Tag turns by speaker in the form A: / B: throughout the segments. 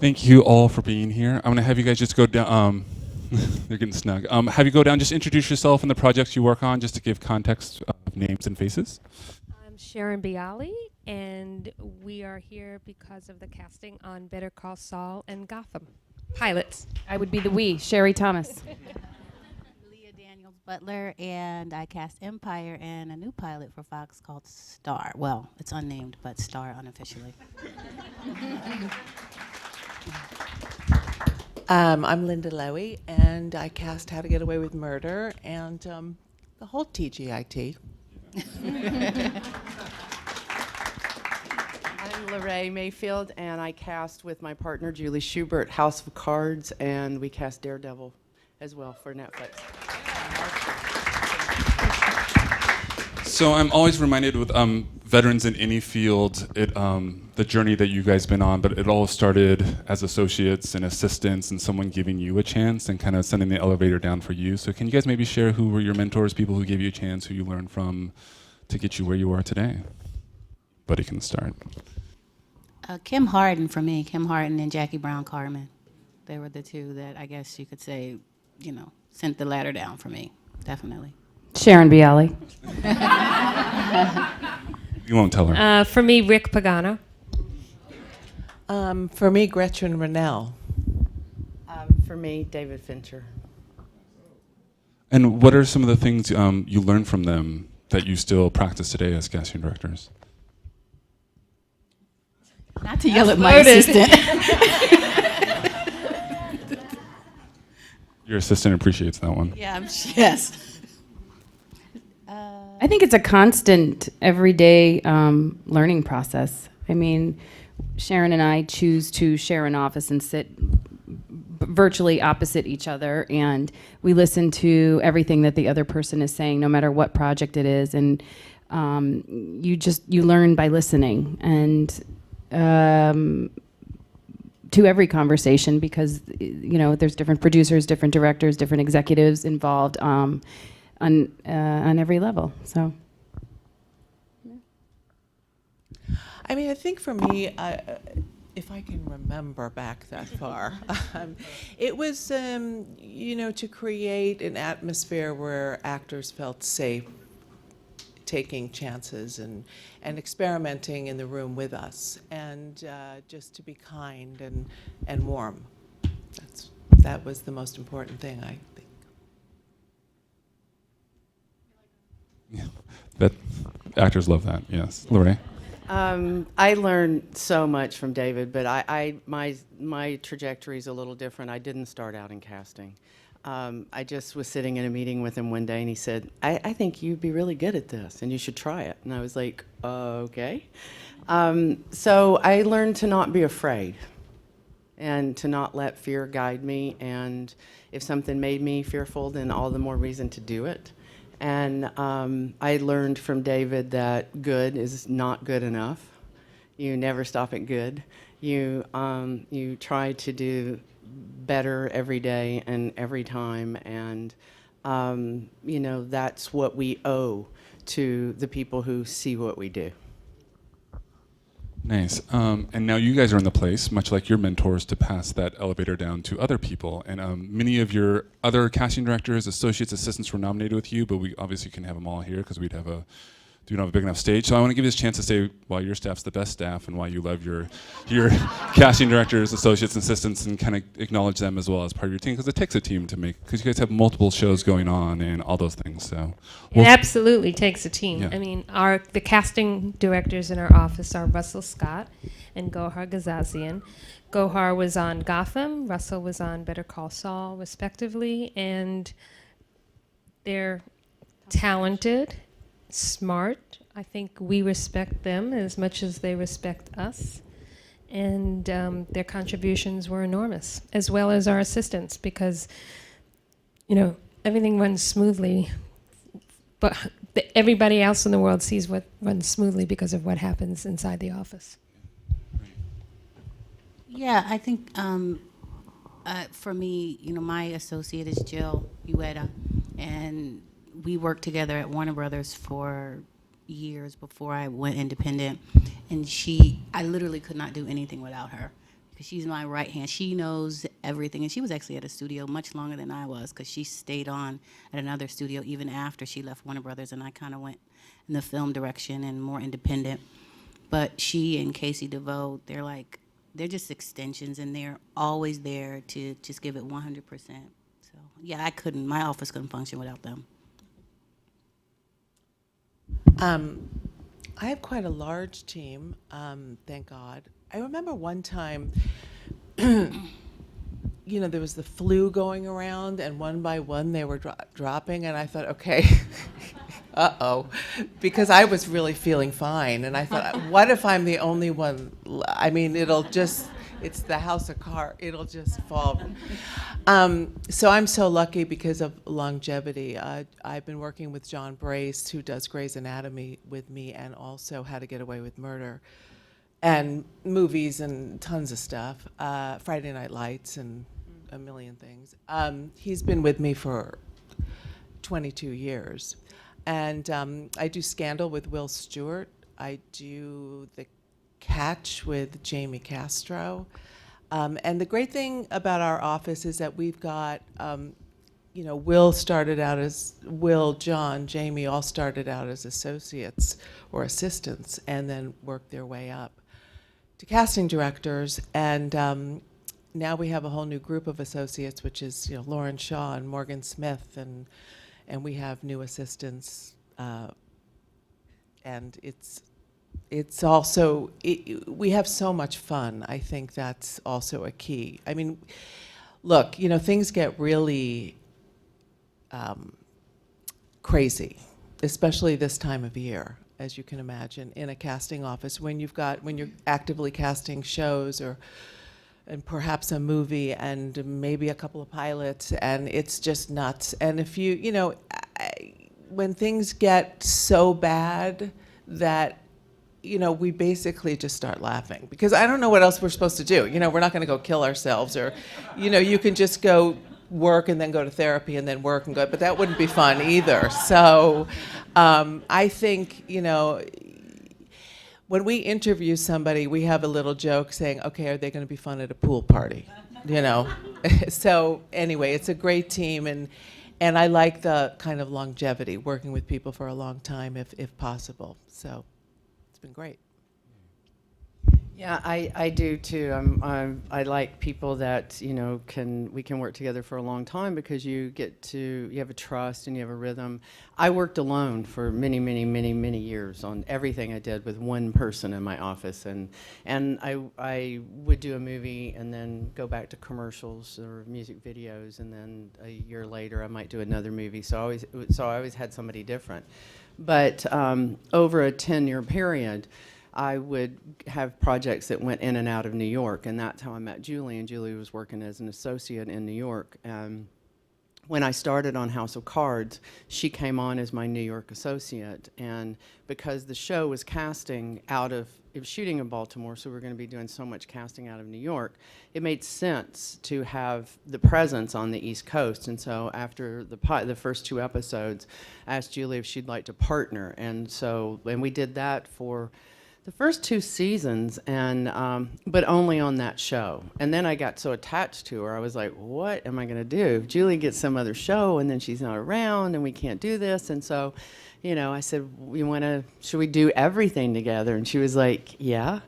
A: Thank you all for being here. I'm going to have you guys just go down. They're getting snug. Have you go down, just introduce yourself and the projects you work on, just to give context of names and faces.
B: I'm Sharon Bialy, and we are here because of the casting on Better Call Saul and Gotham. Pilots.
C: I would be the we, Sherry Thomas.
D: Leah Daniel Butler, and I cast Empire in a new pilot for Fox called Star. Well, it's unnamed, but Star unofficially.
E: I'm Linda Lowy, and I cast How to Get Away with Murder and the whole TGIT.
F: I'm Laray Mayfield, and I cast with my partner Julie Schubert House of Cards, and we cast Daredevil as well for Netflix.
A: So I'm always reminded with veterans in any field, the journey that you guys been on, but it all started as associates and assistants and someone giving you a chance and kind of sending the elevator down for you. So can you guys maybe share who were your mentors, people who gave you a chance, who you learned from to get you where you are today? Buddy can start.
D: Kim Harden for me, Kim Harden and Jackie Brown Carmen. They were the two that I guess you could say, sent the ladder down for me, definitely.
C: Sharon Bialy.
A: You won't tell her.
B: For me, Rick Pagano.
E: For me, Gretchen Rennell.
F: For me, David Fincher.
A: And what are some of the things you learned from them that you still practice today as casting directors?
D: Not to yell at my assistant.
A: Your assistant appreciates that one.
D: Yeah, yes.
C: I think it's a constant, everyday learning process. I mean, Sharon and I choose to share an office and sit virtually opposite each other, and we listen to everything that the other person is saying, no matter what project it is, and you learn by listening and to every conversation, because there's different producers, different directors, different executives involved on every level. So,
E: I mean, I think for me, if I can remember back that far, it was, to create an atmosphere where actors felt safe taking chances and experimenting in the room with us, and just to be kind and warm. That was the most important thing, I think.
A: Yeah, that actors love that. Yes, Laray.
F: I learned so much from David, but my trajectory is a little different. I didn't start out in casting. I just was sitting in a meeting with him one day, and he said, I think you'd be really good at this, and you should try it. And I was like, okay. So I learned to not be afraid and to not let fear guide me. And if something made me fearful, then all the more reason to do it. And I learned from David that good is not good enough. You never stop at good. You try to do better every day and every time, and that's what we owe to the people who see what we do.
A: Nice. And now you guys are in the place, much like your mentors, to pass that elevator down to other people. And many of your other casting directors, associates, assistants were nominated with you, but we obviously couldn't have them all here because we don't have a big enough stage. So I want to give you this chance to say why your staff's the best staff and why you love your casting directors, associates, and assistants, and kind of acknowledge them as well as part of your team, because it takes a team to make, because you guys have multiple shows going on and all those things. So
B: It absolutely takes a team.
A: Yeah.
B: I mean, the casting directors in our office are Russell Scott and Gohar Gazazian. Gohar was on Gotham, Russell was on Better Call Saul, respectively, and they're talented, smart. I think we respect them as much as they respect us. And their contributions were enormous, as well as our assistants, because, everything runs smoothly, but everybody else in the world sees what runs smoothly because of what happens inside the office.
D: Yeah, I think for me, my associate is Jill Ueda, and we worked together at Warner Brothers for years before I went independent, and I literally could not do anything without her. because she's my right hand. She knows everything, and she was actually at a studio much longer than I was, because she stayed on at another studio even after she left Warner Brothers, and I kind of went in the film direction and more independent. But she and Casey DeVoe, they're just extensions, and they're always there to just give it 100%. So yeah, my office couldn't function without them.
E: I have quite a large team, thank God. I remember one time, there was the flu going around, and one by one they were dropping, and I thought, okay, uh-oh, because I was really feeling fine, and I thought, what if I'm the only one? I mean, it's the house of cards, it'll just fall. So I'm so lucky because of longevity. I've been working with John Brace, who does Grey's Anatomy with me, and also How to Get Away with Murder, and movies and tons of stuff, Friday Night Lights and a million things. He's been with me for 22 years. And I do Scandal with Will Stewart. I do The Catch with Jamie Castro. And the great thing about our office is that we've got, Will, John, Jamie all started out as associates or assistants and then worked their way up to casting directors. And now we have a whole new group of associates, which is, Lauren Shaw and Morgan Smith, and we have new assistants. And it's also, we have so much fun. I think that's also a key. I mean, look, things get really crazy, especially this time of year, as you can imagine, in a casting office, when you're actively casting shows and perhaps a movie and maybe a couple of pilots, and it's just nuts. And if when things get so bad that we basically just start laughing, because I don't know what else we're supposed to do. We're not going to go kill ourselves, or, you can just go work and then go to therapy and then work and go, but that wouldn't be fun either. So I think, when we interview somebody, we have a little joke saying, okay, are they going to be fun at a pool party? So anyway, it's a great team, and I like the kind of longevity, working with people for a long time if possible. So it's been great.
F: Yeah, I do too. I like people that we can work together for a long time, because you have a trust and you have a rhythm. I worked alone for many, many, many, many years on everything I did with one person in my office, and I would do a movie and then go back to commercials or music videos, and then a year later I might do another movie. So I always had somebody different. But over a 10-year period, I would have projects that went in and out of New York, and that's how I met Julie, and Julie was working as an associate in New York. And when I started on House of Cards, she came on as my New York associate, and because the show was it was shooting in Baltimore, so we were going to be doing so much casting out of New York, it made sense to have the presence on the East Coast. And so after the first 2 episodes, I asked Julie if she'd like to partner, and we did that for the first 2 seasons, but only on that show. And then I got so attached to her, I was like, what am I going to do? If Julie gets some other show and then she's not around and we can't do this. And so, I said, should we do everything together? And she was like, yeah.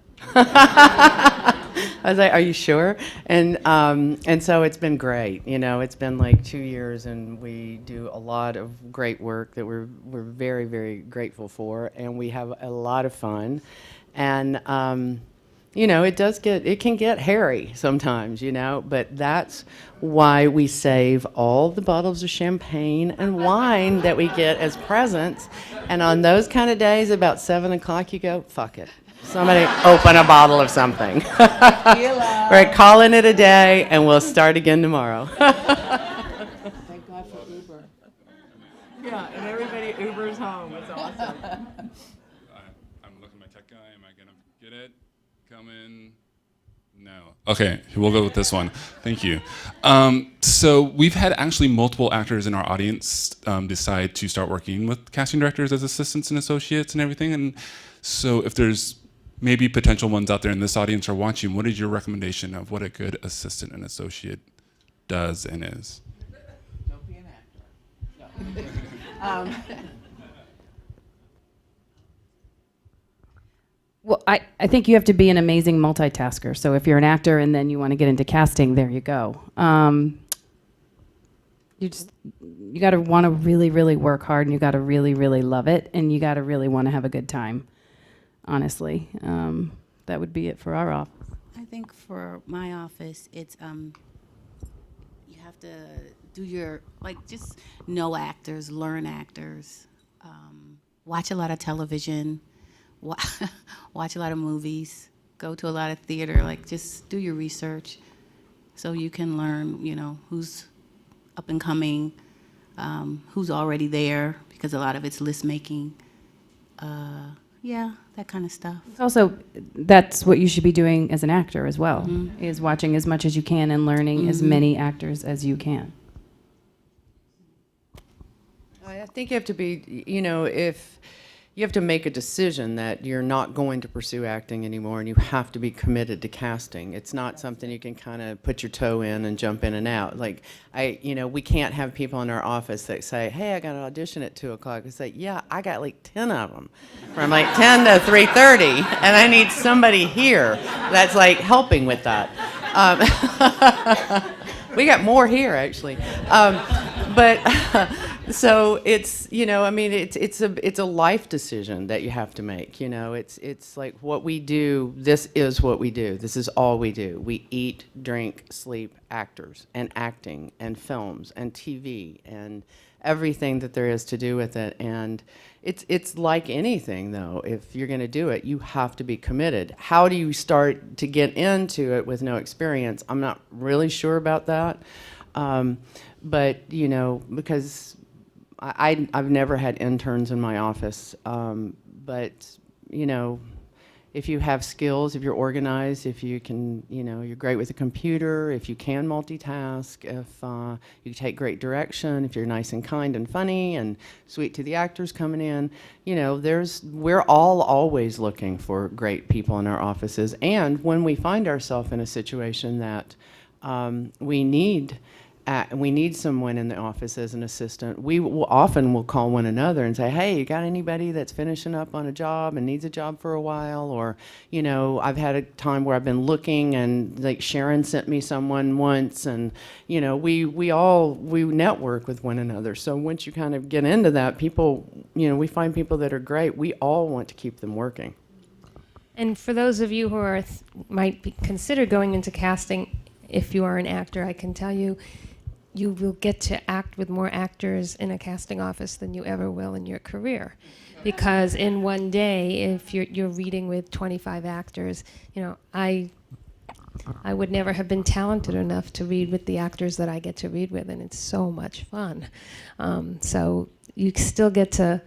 F: I was like, are you sure? And so it's been great. It's been like 2 years, and we do a lot of great work that we're very, very grateful for, and we have a lot of fun. And it can get hairy sometimes, but that's why we save all the bottles of champagne and wine that we get as presents. And on those kind of days, about 7 o'clock, you go, fuck it. Somebody open a bottle of something. We're calling it a day, and we'll start again tomorrow.
E: Thank God for Uber.
F: Yeah, and everybody Ubers home. It's awesome.
A: I'm looking at my tech guy. Am I going to get it? Come in. No. Okay, we'll go with this one. Thank you. So we've had actually multiple actors in our audience decide to start working with casting directors as assistants and associates and everything. And so if there's maybe potential ones out there in this audience are watching, what is your recommendation of what a good assistant and associate does and is?
E: Don't be an actor. No.
C: Well, I think you have to be an amazing multitasker. So if you're an actor and then you want to get into casting, there you go. You got to want to really, really work hard, and you got to really, really love it, and you got to really want to have a good time. Honestly, that would be it for our office.
D: I think for my office, it's you have to do your, like, just know actors, learn actors, watch a lot of television, watch a lot of movies, go to a lot of theater, like, just do your research so you can learn, you know, who's up and coming, who's already there, because a lot of it's list making. Yeah, that kind of stuff.
C: Also, that's what you should be doing as an actor as well, is watching as much as you can and learning as many actors as you can.
F: I think you have to be, you know, if you have to make a decision that you're not going to pursue acting anymore, and you have to be committed to casting. It's not something you can kind of put your toe in and jump in and out. Like, you know, we can't have people in our office that say, hey, I got an audition at 2 o'clock. I say, yeah, I got like 10 of them from like 10 to 3:30, and I need somebody here that's like helping with that. We got more here, actually. So it's, you know, I mean, it's a life decision that you have to make. You know, it's like what we do. This is what we do. This is all we do. We eat, drink, sleep, actors and acting and films and TV and everything that there is to do with it. And it's like anything, though. If you're going to do it, you have to be committed. How do you start to get into it with no experience? I'm not really sure about that. But, you know, because I've never had interns in my office, but, you know, if you have skills, if you're organized, if you can, you know, you're great with a computer, if you can multitask, if you take great direction, if you're nice and kind and funny and sweet to the actors coming in, you know, we're all always looking for great people in our offices. And when we find ourselves in a situation that we need someone in the office as an assistant, we often will call one another and say, hey, you got anybody that's finishing up on a job and needs a job for a while? Or, you know, I've had a time where I've been looking and like Sharon sent me someone once, and, you know, we network with one another. So once you kind of get into that, people, you know, we find people that are great. We all want to keep them working.
B: And for those of you who might consider going into casting, if you are an actor, I can tell you, you will get to act with more actors in a casting office than you ever will in your career. Because in one day, if you're reading with 25 actors, you know, I would never have been talented enough to read with the actors that I get to read with, and it's so much fun. So you still get to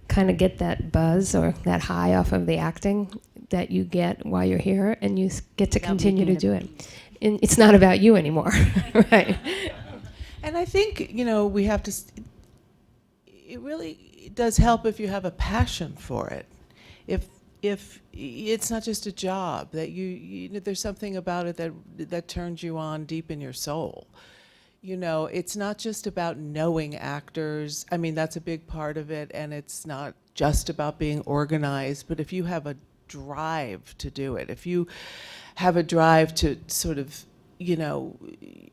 B: kind of get that buzz or that high off of the acting that you get while you're here, and you get to continue to do it. And it's not about you anymore, right?
E: And I think, you know, we have to, it really does help if you have a passion for it. If it's not just a job, that you know, there's something about it that turns you on deep in your soul. You know, it's not just about knowing actors. I mean, that's a big part of it, and it's not just about being organized, but if you have a drive to do it, if you have a drive to sort of, you know,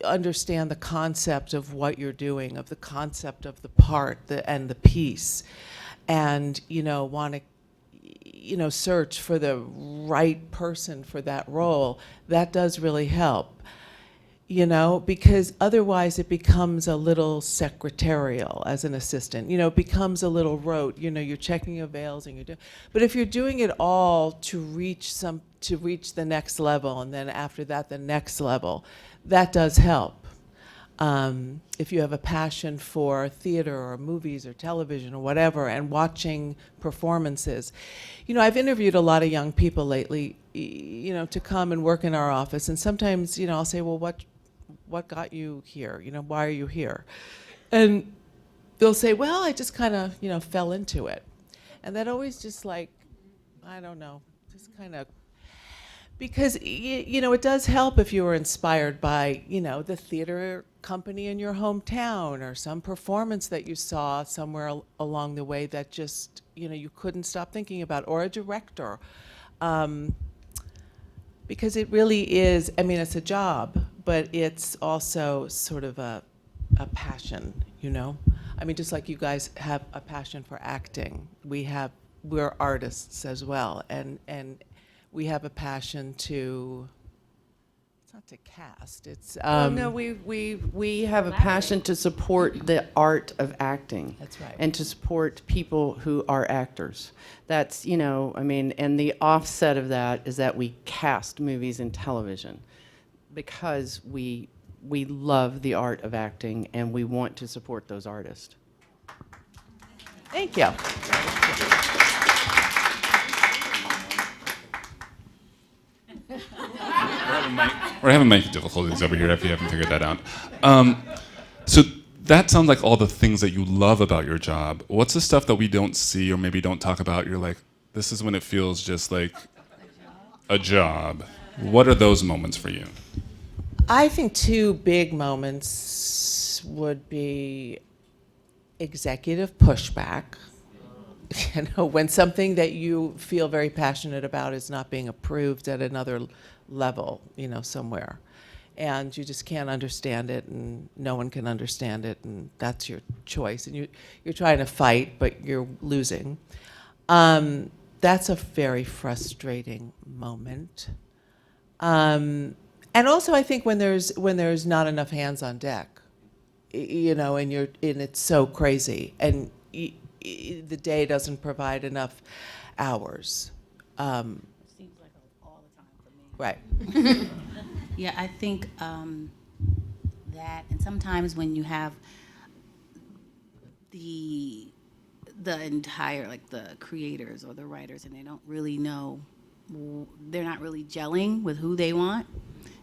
E: understand the concept of what you're doing, of the concept of the part and the piece, and, you know, want to, you know, search for the right person for that role, that does really help. You know, because otherwise it becomes a little secretarial as an assistant. You know, it becomes a little rote. You know, you're checking your veils and you're doing. But if you're doing it all to reach the next level, and then after that the next level, that does help. If you have a passion for theater or movies or television or whatever, and watching performances, you know, I've interviewed a lot of young people lately, you know, to come and work in our office, and sometimes, you know, I'll say, well, what got you here? You know, why are you here? And they'll say, well, I just kind of, you know, fell into it. And that always just like, I don't know, just kind of, because you know, it does help if you were inspired by, you know, the theater company in your hometown or some performance that you saw somewhere along the way that just, you know, you couldn't stop thinking about, or a director. Because it really is, I mean, it's a job, but it's also sort of a passion, you know? I mean, just like you guys have a passion for acting, we're artists as well, and we have a passion to, it's not to cast, it's
F: No, we have a passion to support the art of acting.
E: That's right.
F: And to support people who are actors. That's, you know, I mean, and the offset of that is that we cast movies and television because we love the art of acting and we want to support those artists.
E: Thank you.
A: We're having mic difficulties over here if you haven't figured that out. So that sounds like all the things that you love about your job. What's the stuff that we don't see or maybe don't talk about? You're like, this is when it feels just like a job. What are those moments for you?
E: I think two big moments would be executive pushback. You know, when something that you feel very passionate about is not being approved at another level, you know, somewhere. And you just can't understand it, and no one can understand it, and that's your choice. And you're trying to fight, but you're losing. That's a very frustrating moment. And also, I think when there's not enough hands on deck, you know, and it's so crazy, and the day doesn't provide enough hours.
D: Seems like all the time for me.
E: Right.
D: Yeah, I think that, and sometimes when you have the entire, like the creators or the writers, and they don't really know, they're not really gelling with who they want,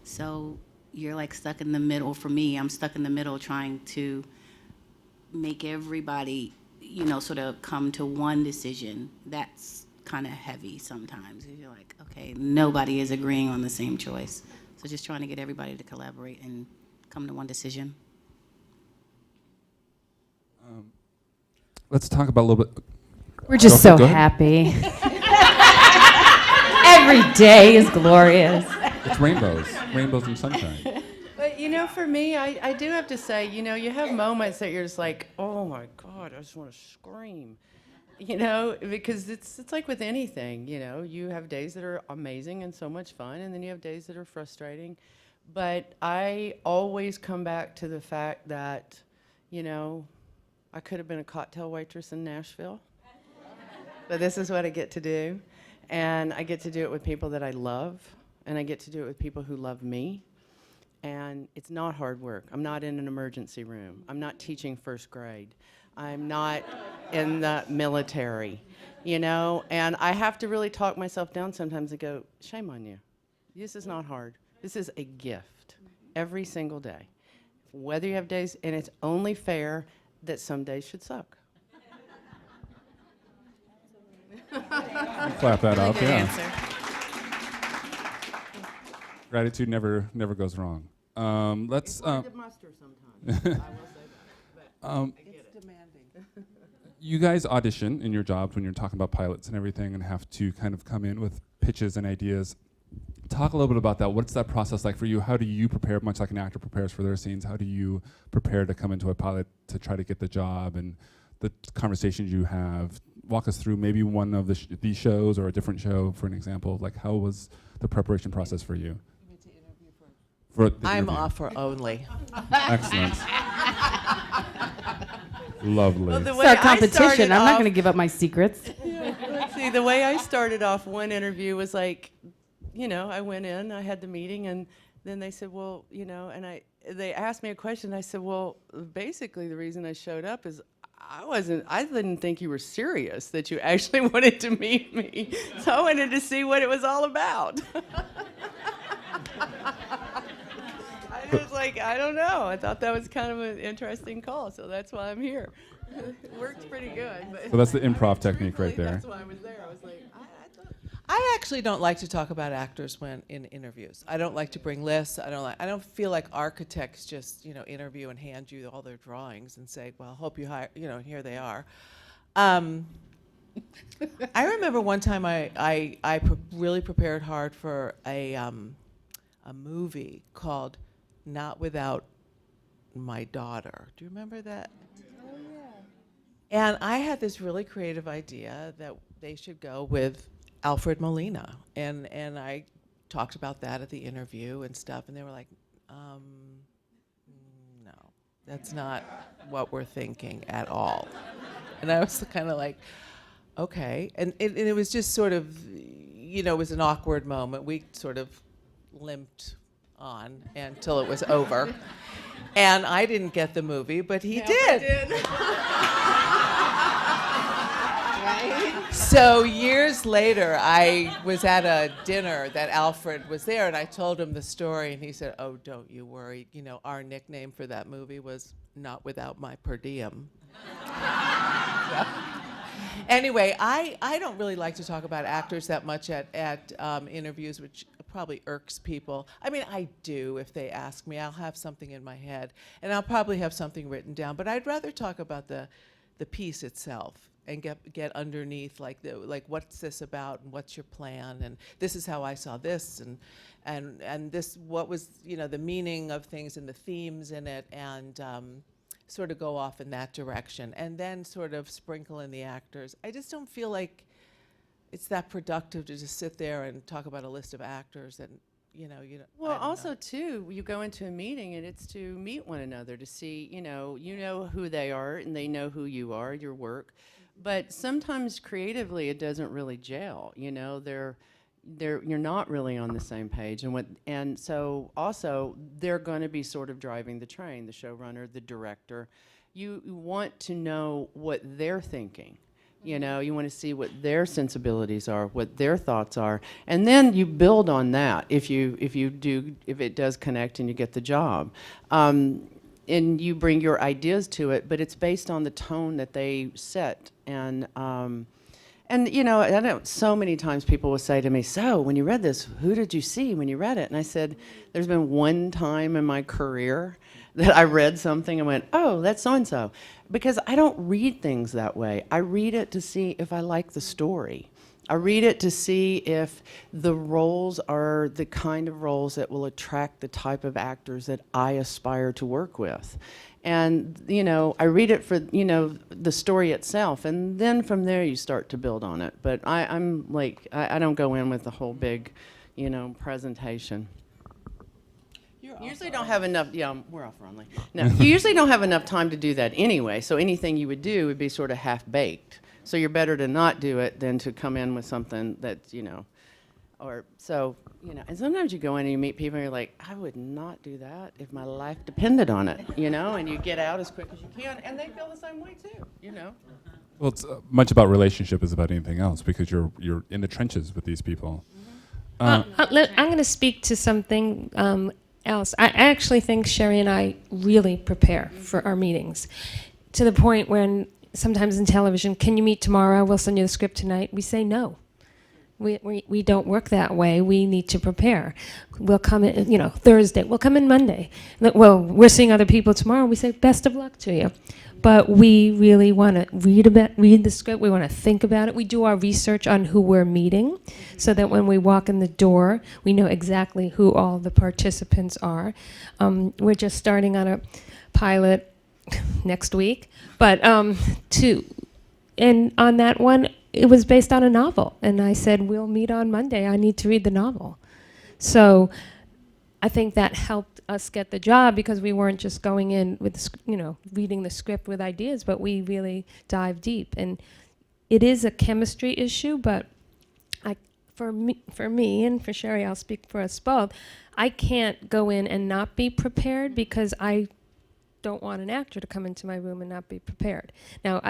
D: so you're like stuck in the middle. For me, I'm stuck in the middle trying to make everybody, you know, sort of come to one decision. That's kind of heavy sometimes. You're like, okay, nobody is agreeing on the same choice. So just trying to get everybody to collaborate and come to one decision.
A: Let's talk about a little bit.
C: We're just so
A: Go ahead.
C: happy. Every day is glorious.
A: It's rainbows and sunshine.
F: But, you know, for me, I do have to say, you know, you have moments that you're just like, oh my God, I just want to scream. You know, because it's like with anything, you know, you have days that are amazing and so much fun, and then you have days that are frustrating. But I always come back to the fact that, you know, I could have been a cocktail waitress in Nashville, but this is what I get to do. And I get to do it with people that I love, and I get to do it with people who love me. And it's not hard work. I'm not in an emergency room. I'm not teaching first grade. I'm not in the military, you know, and I have to really talk myself down sometimes and go, shame on you. This is not hard. This is a gift every single day. Whether you have days, and it's only fair that some days should suck.
A: Clap that
D: Really
A: off,
D: good
A: yeah.
D: answer.
A: Gratitude never goes wrong. Let's.
F: It's hard to muster sometimes. I will say that. But
E: It's demanding.
A: You guys audition in your jobs when you're talking about pilots and everything, and have to kind of come in with pitches and ideas. Talk a little bit about that. What's that process like for you? How do you prepare, much like an actor prepares for their scenes? How do you prepare to come into a pilot to try to get the job, and the conversations you have? Walk us through maybe one of these shows or a different show, for an example. Like, how was the preparation process for you? For the
E: I'm
A: interview.
E: offer only.
A: Excellent. Lovely.
F: Well, the
C: It's
F: way
C: our
F: I
C: competition.
F: started
C: I'm not
F: off-
C: going to give up my secrets.
F: Let's see, the way I started off one interview was like, you know, I went in, I had the meeting, and then they said, well, you know, and they asked me a question. I said, well, basically the reason I showed up is I didn't think you were serious, that you actually wanted to meet me. So I wanted to see what it was all about. I was like, I don't know. I thought that was kind of an interesting call, so that's why I'm here. It works pretty good. But
A: So that's the improv technique right there.
F: That's why I was there. I was like, I thought.
E: I actually don't like to talk about actors when in interviews. I don't like to bring lists. I don't feel like architects just, interview and hand you all their drawings and say, well, hope you hire, here they are. I remember one time I really prepared hard for a movie called Not Without My Daughter. Do you remember that? Oh, yeah. And I had this really creative idea that they should go with Alfred Molina. And I talked about that at the interview and stuff, and they were like, no, that's not what we're thinking at all. And I was kind of like, okay. And it was just sort of, it was an awkward moment. We sort of limped on until it was over. And I didn't get the movie, but he did. So years later, I was at a dinner that Alfred was there, and I told him the story, and he said, oh, don't you worry. Our nickname for that movie was Not Without My Per Diem. So, anyway, I don't really like to talk about actors that much at interviews, which probably irks people. I mean, I do if they ask me. I'll have something in my head, and I'll probably have something written down, but I'd rather talk about the piece itself and get underneath, like what's this about, and what's your plan, and this is how I saw this, and this, what was the meaning of things and the themes in it, and sort of go off in that direction, and then sort of sprinkle in the actors. I just don't feel like it's that productive to just sit there and talk about a list of actors and
F: Well, also too, you go into a meeting and it's to meet one another, to see, you know who they are and they know who you are, your work. But sometimes creatively it doesn't really gel. You're not really on the same page, and so also they're going to be sort of driving the train, the showrunner, the director. You want to know what they're thinking. You want to see what their sensibilities are, what their thoughts are, and then you build on that if it does connect and you get the job. And you bring your ideas to it, but it's based on the tone that they set. And I know so many times people will say to me, so when you read this, who did you see when you read it? And I said, there's been one time in my career that I read something and went, oh, that's so-and-so. Because I don't read things that way. I read it to see if I like the story. I read it to see if the roles are the kind of roles that will attract the type of actors that I aspire to work with. And, I read it for, the story itself. And then from there you start to build on it. But I'm like, I don't go in with the whole big, presentation. You usually don't have enough, we're off running. No, you usually don't have enough time to do that anyway, so anything you would do would be sort of half-baked. So you're better to not do it than to come in with something that's, and sometimes you go in and you meet people and you're like, I would not do that if my life depended on it, and you get out as quick as you can, and they feel the same way too,
A: Well, it's much about relationship as about anything else, because you're in the trenches with these people.
B: I'm going to speak to something else. I actually think Sherry and I really prepare for our meetings, to the point when sometimes in television, can you meet tomorrow? We'll send you the script tonight. We say no. We don't work that way. We need to prepare. We'll come in, Thursday. We'll come in Monday. Well, we're seeing other people tomorrow. We say best of luck to you. But we really want to read the script. We want to think about it. We do our research on who we're meeting, so that when we walk in the door, we know exactly who all the participants are. We're just starting on a pilot next week, but and on that one, it was based on a novel, and I said, we'll meet on Monday. I need to read the novel. So I think that helped us get the job, because we weren't just going in with, reading the script with ideas, but we really dive deep. And it is a chemistry issue, but for me and for Sherry, I'll speak for us both, I can't go in and not be prepared, because I don't want an actor to come into my room and not be prepared. Now,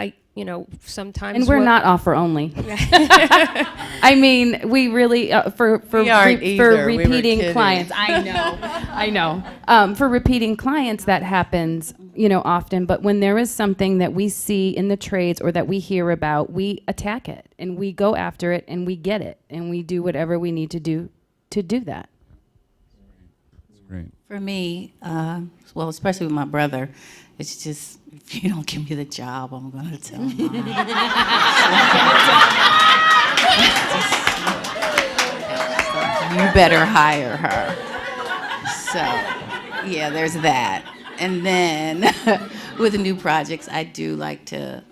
B: sometimes...
C: And we're not offer only. I mean, we really, for
F: We aren't either.
C: for
F: We were
C: repeating
F: kidding.
C: clients, I know. For repeating clients, that happens, often. But when there is something that we see in the trades or that we hear about, we attack it and we go after it and we get it and we do whatever we need to do that.
A: Great.
D: For me, well, especially with my brother, it's just, if you don't give me the job, I'm going to tell Mom. You better hire her. So, yeah, there's that. And then with the new projects, I do like to,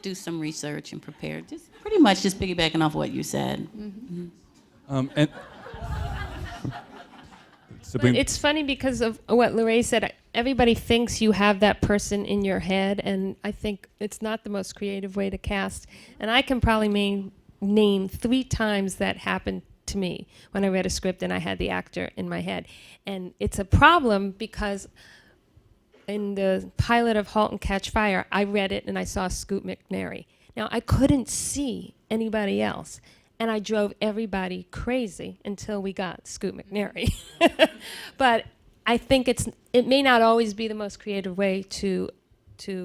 D: do some research and prepare. Just pretty much just piggybacking off what you said.
A: And
B: But it's funny because of what Laray said. Everybody thinks you have that person in your head, and I think it's not the most creative way to cast. And I can probably name 3 times that happened to me when I read a script and I had the actor in my head. And it's a problem because in the pilot of *Halt and Catch Fire*, I read it and I saw Scoot McNairy. Now, I couldn't see anybody else. And I drove everybody crazy until we got Scoot McNairy. But I think it may not always be the most creative way to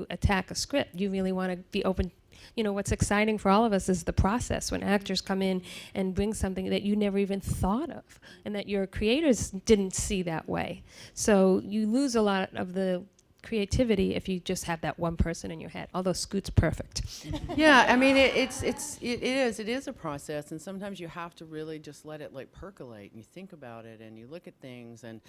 B: attack a script. You really want to be open. What's exciting for all of us is the process when actors come in and bring something that you never even thought of and that your creators didn't see that way. So you lose a lot of the creativity if you just have that one person in your head, although Scoot's perfect.
F: Yeah, I mean, it is a process, and sometimes you have to really just let it percolate, and you think about it, and you look at things, and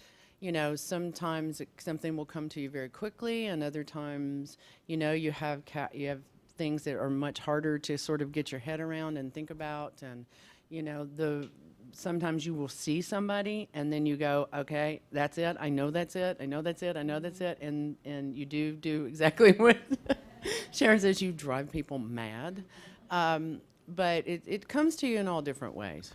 F: sometimes something will come to you very quickly, and other times, you have things that are much harder to sort of get your head around and think about, and sometimes you will see somebody and then you go, okay, that's it. I know that's it. I know that's it. I know that's it. And you do exactly what Sharon says. You drive people mad. But it comes to you in all different ways.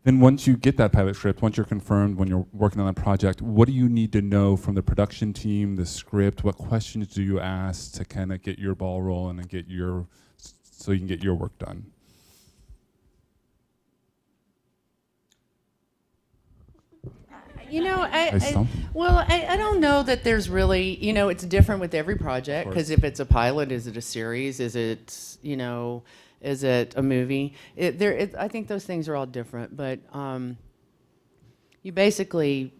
A: Then once you get that pilot script, once you're confirmed, when you're working on a project, what do you need to know from the production team, the script? What questions do you ask to kind of get your ball rolling and so you can get your work done?
F: I don't know that there's really, it's different with every project, because if it's a pilot, is it a series? Is it, is it a movie? I think those things are all different, but you basically,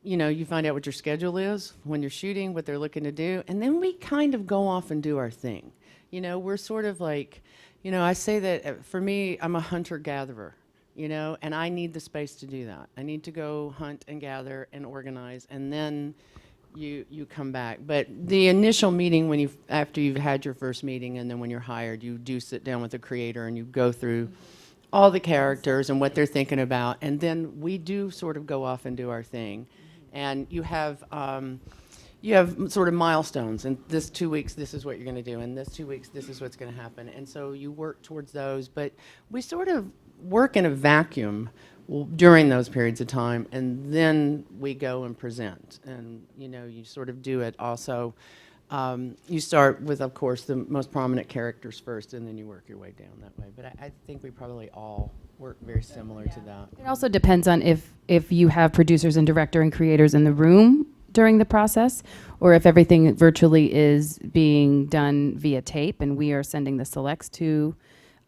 F: you find out what your schedule is when you're shooting, what they're looking to do, and then we kind of go off and do our thing. We're sort of like, I say that for me, I'm a hunter-gatherer. And I need the space to do that. I need to go hunt and gather and organize, and then you come back. But the initial meeting, after you've had your first meeting, and then when you're hired, you do sit down with the creator and you go through all the characters and what they're thinking about, and then we do sort of go off and do our thing. And you have sort of milestones, and this 2 weeks, this is what you're going to do, and this 2 weeks, this is what's going to happen. And so you work towards those, but we sort of work in a vacuum during those periods of time, and then we go and present. And you sort of do it also. You start with, of course, the most prominent characters first, and then you work your way down that way. But I think we probably all work very similar to that.
C: It also depends on if you have producers and director and creators in the room during the process, or if everything virtually is being done via tape, and we are sending the selects to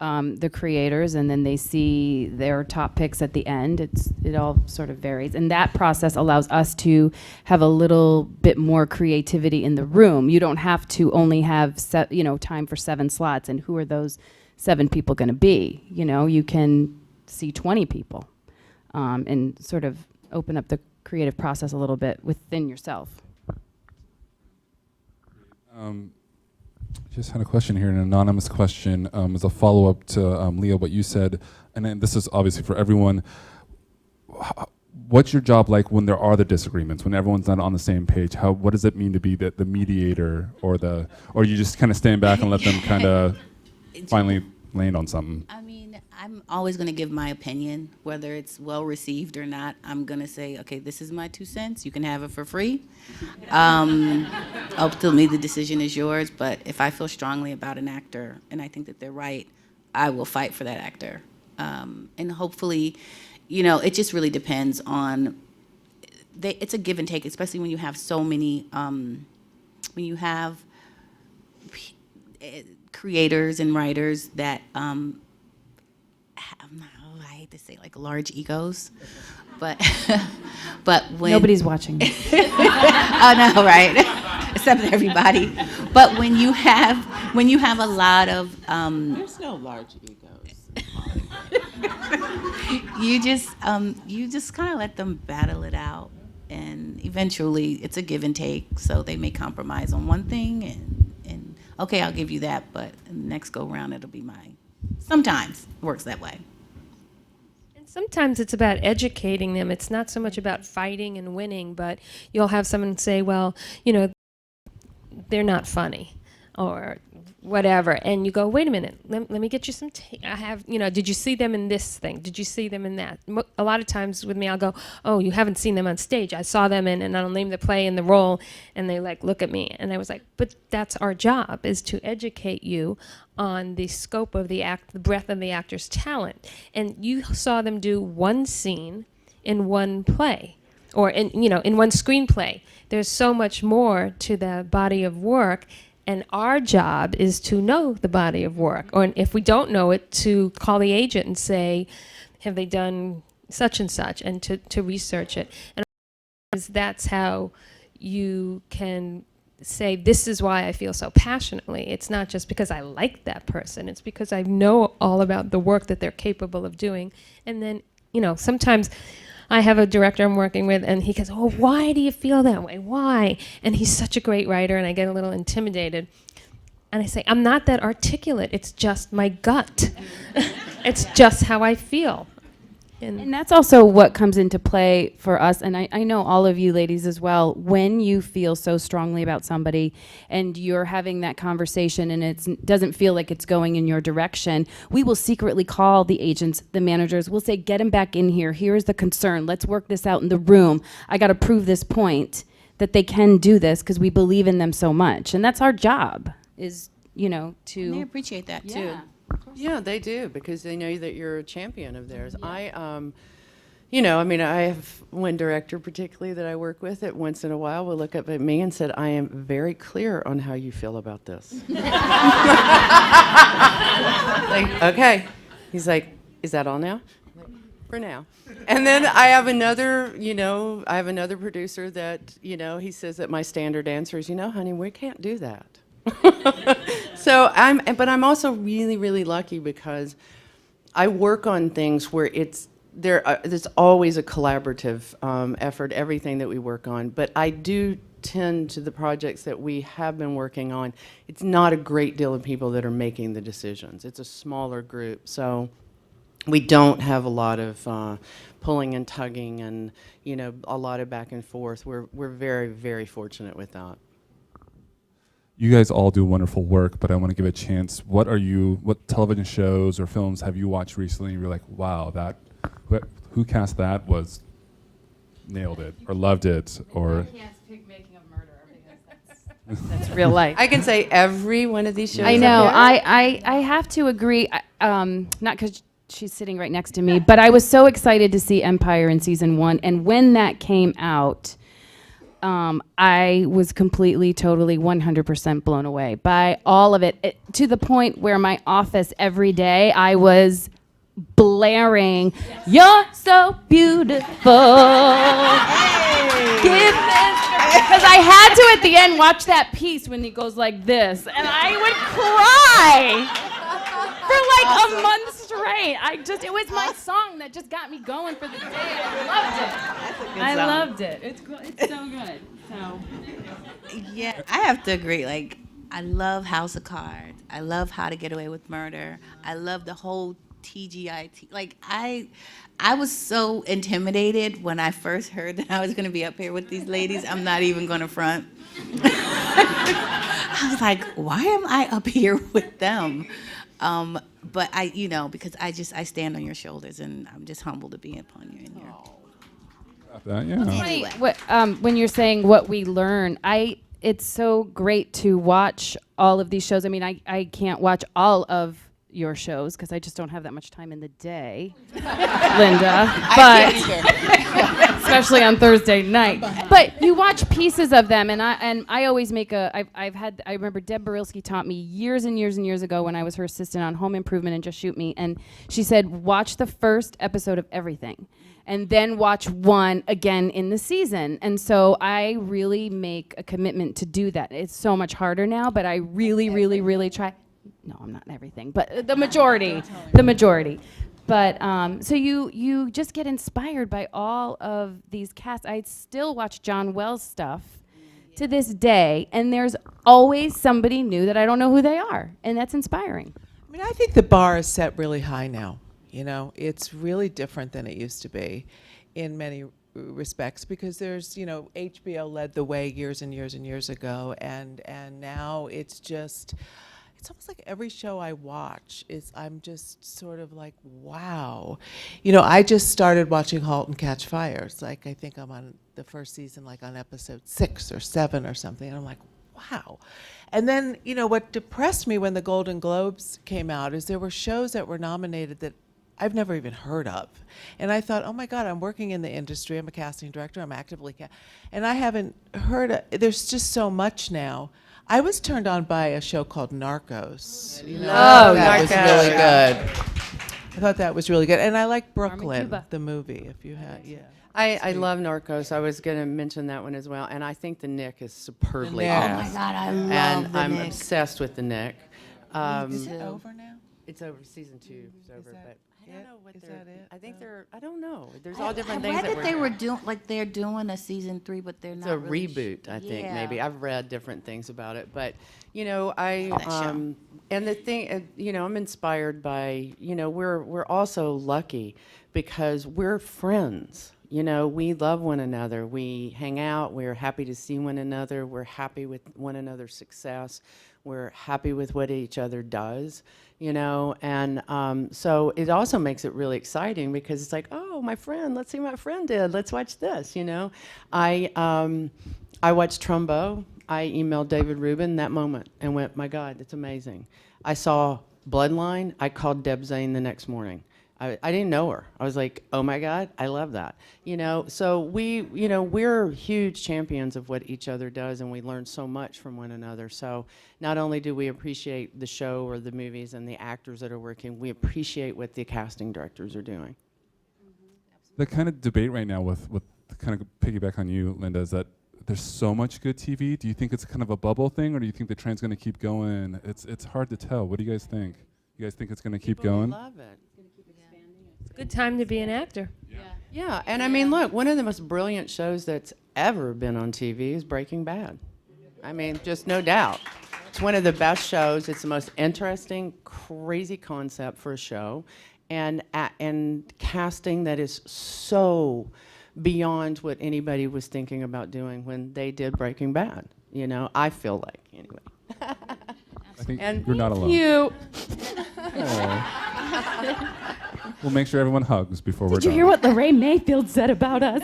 C: the creators, and then they see their top picks at the end. It all sort of varies, and that process allows us to have a little bit more creativity in the room. You don't have to only have time for 7 slots, and who are those 7 people going to be? You can see 20 people, and sort of open up the creative process a little bit within yourself.
A: Just had a question here, an anonymous question, as a follow-up to Leah, what you said, and then this is obviously for everyone. What's your job like when there are the disagreements, when everyone's not on the same page? What does it mean to be the mediator, or you just kind of stand back and let them kind of finally land on something?
D: I mean, I'm always going to give my opinion, whether it's well received or not. I'm going to say, okay, this is my 2 cents. You can have it for free. Ultimately, the decision is yours. But if I feel strongly about an actor and I think that they're right, I will fight for that actor. And hopefully, it just really depends on. It's a give and take, especially when you have so many. When you have creators and writers that have, I hate to say, like, large egos, but when
C: Nobody's watching.
D: oh no, right? Except everybody. But when you have a lot of
E: There's no large egos.
D: you just kind of let them battle it out, and eventually it's a give and take. So they may compromise on one thing, and okay, I'll give you that, but next go round it'll be mine. Sometimes it works that way.
B: And sometimes it's about educating them. It's not so much about fighting and winning, but you'll have someone say, well, they're not funny or whatever. And you go, wait a minute, let me get you some did you see them in this thing? Did you see them in that? A lot of times with me, I'll go, oh, you haven't seen them on stage. I saw them and I'll name the play and the role, and they look at me. And I was like, but that's our job, is to educate you on the scope of the breadth of the actor's talent. And you saw them do one scene in one play, or in one screenplay. There's so much more to the body of work. And our job is to know the body of work, or if we don't know it, to call the agent and say, have they done such and such, and to research it. And that's how you can say, this is why I feel so passionately. It's not just because I like that person. It's because I know all about the work that they're capable of doing. And then, sometimes I have a director I'm working with, and he goes, oh, why do you feel that way? Why? And he's such a great writer, and I get a little intimidated. And I say, I'm not that articulate. It's just my gut. It's just how I feel.
C: And that's also what comes into play for us, and I know all of you ladies as well. When you feel so strongly about somebody and you're having that conversation and it doesn't feel like it's going in your direction, we will secretly call the agents, the managers. We'll say, get him back in here. Here's the concern. Let's work this out in the room. I got to prove this point that they can do this because we believe in them so much. And that's our job, is, to...
D: And they appreciate that, too.
F: Yeah, they do, because they know that you're a champion of theirs. Yeah. I have one director particularly that I work with that once in a while will look up at me and said, I am very clear on how you feel about this. Okay. He's like, is that all now? Like, for now. And then I have another producer that, he says that my standard answer is, honey, we can't do that. So I'm also really, really lucky because I work on things where there's always a collaborative effort, everything that we work on. But I do tend to the projects that we have been working on. It's not a great deal of people that are making the decisions. It's a smaller group, so we don't have a lot of pulling and tugging and a lot of back and forth. We're very, very fortunate with that.
A: You guys all do wonderful work, but I want to give a chance. What television shows or films have you watched recently and you're like, wow, who cast that was nailed it or loved it? Or
C: I can't pick Making of Murder because that's real life.
F: I can say every one of these shows.
C: I know. I have to agree, not because she's sitting right next to me, but I was so excited to see Empire in season 1, and when that came out, I was completely, totally, 100% blown away by all of it, to the point where my office every day I was blaring, "You're so beautiful." Give this, because I had to at the end watch that piece when he goes like this, and I would cry for like a month straight. It was my song that just got me going for the day. I loved it. I loved it. It's so good. So.
D: Yeah, I have to agree. Like, I love House of Cards. I love How to Get Away with Murder. I love the whole TGIT. Like, I was so intimidated when I first heard that I was going to be up here with these ladies. I'm not even going to front. I was like, why am I up here with them? But because I stand on your shoulders, and I'm just humbled to be upon you in here.
A: Got that, yeah.
D: Anyway.
C: When you're saying what we learn, it's so great to watch all of these shows. I mean, I can't watch all of your shows because I just don't have that much time in the day, Linda. But especially on Thursday night. But you watch pieces of them, and I always make I remember Deb Barilski taught me years and years and years ago when I was her assistant on Home Improvement and Just Shoot Me, and she said, watch the first episode of everything, and then watch one again in the season. And so I really make a commitment to do that. It's so much harder now, but I really, really, really try. No, I'm not everything, but the majority. But so you just get inspired by all of these casts. I still watch John Wells stuff to this day, and there's always somebody new that I don't know who they are, and that's inspiring.
E: I mean, I think the bar is set really high now. It's really different than it used to be in many respects, because there's, HBO led the way years and years and years ago, and now it's almost like every show I watch I'm just sort of like, wow. I just started watching *Halt and Catch Fire*. It's like, I think I'm on the first season, like on episode 6 or 7 or something, and I'm like, wow. And then, what depressed me when the Golden Globes came out is there were shows that were nominated that I've never even heard of. And I thought, oh my God, I'm working in the industry, I'm a casting director, I'm actively and I haven't heard there's just so much now. I was turned on by a show called Narcos. That was really good. I thought that was really good. And I like Brooklyn, the movie, if you had, yeah.
F: I love Narcos. I was going to mention that one as well. And I think the Nick is superbly cast.
D: Oh my God, I love
F: And
D: the
F: I'm
D: Nick.
F: obsessed with the Nick.
E: Is it over now?
F: It's over. Season 2 is over. But I don't know what
E: Is
F: they're.
E: that it?
F: I think they're. I don't know. There's all different
D: I
F: things
D: read
F: that
D: that they
F: we're
D: were doing, like they're doing a season 3, but they're
F: It's
D: not
F: a
D: really
F: reboot, I think,
D: Yeah.
F: maybe. I've read different things about it, but
D: That show.
F: and the thing, I'm inspired by, we're also lucky because we're friends. We love one another. We hang out. We're happy to see one another. We're happy with one another's success. We're happy with what each other does, and so it also makes it really exciting because it's like, oh, my friend, let's see what my friend did. Let's watch this, I watched Trumbo. I emailed David Rubin that moment and went, my God, it's amazing. I saw Bloodline. I called Deb Zane the next morning. I didn't know her. I was like, oh my God, I love that. So we're huge champions of what each other does, and we learn so much from one another. So not only do we appreciate the show or the movies and the actors that are working, we appreciate what the casting directors are doing.
A: The kind of debate right now with kind of piggyback on you, Linda, is that there's so much good TV. Do you think it's kind of a bubble thing, or do you think the trend's going to keep going? It's hard to tell. What do you guys think? You guys think it's going to keep going?
F: Love it.
B: Good time to be an actor.
F: Yeah, and I mean, look, one of the most brilliant shows that's ever been on TV is Breaking Bad. I mean, just no doubt. It's one of the best shows. It's the most interesting, crazy concept for a show, and casting that is so beyond what anybody was thinking about doing when they did Breaking Bad. I feel like, anyway.
A: I think
F: And
A: you're not alone.
C: You.
A: We'll make sure everyone hugs before we're
C: Did you
A: done.
C: hear what Laray Mayfield said about us?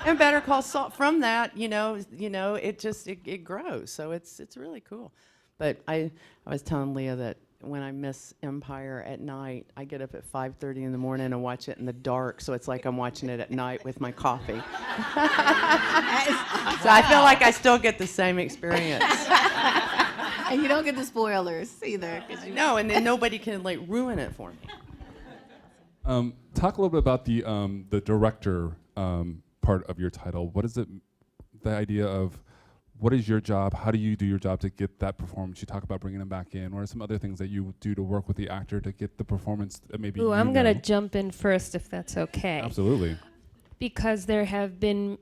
F: And Better Call Saul, from that, it grows. So it's really cool. But I was telling Leah that when I miss Empire at night, I get up at 5:30 in the morning and watch it in the dark. So it's like I'm watching it at night with my coffee. So I feel like I still get the same experience.
D: And you don't get the spoilers either.
F: No, and then nobody can ruin it for me.
A: Talk a little bit about the director part of your title. What is it? The idea of what is your job? How do you do your job to get that performance? You talk about bringing them back in. What are some other things that you do to work with the actor to get the performance that maybe?
B: Ooh, I'm going to jump in first if that's okay.
A: Absolutely.
B: Because there has been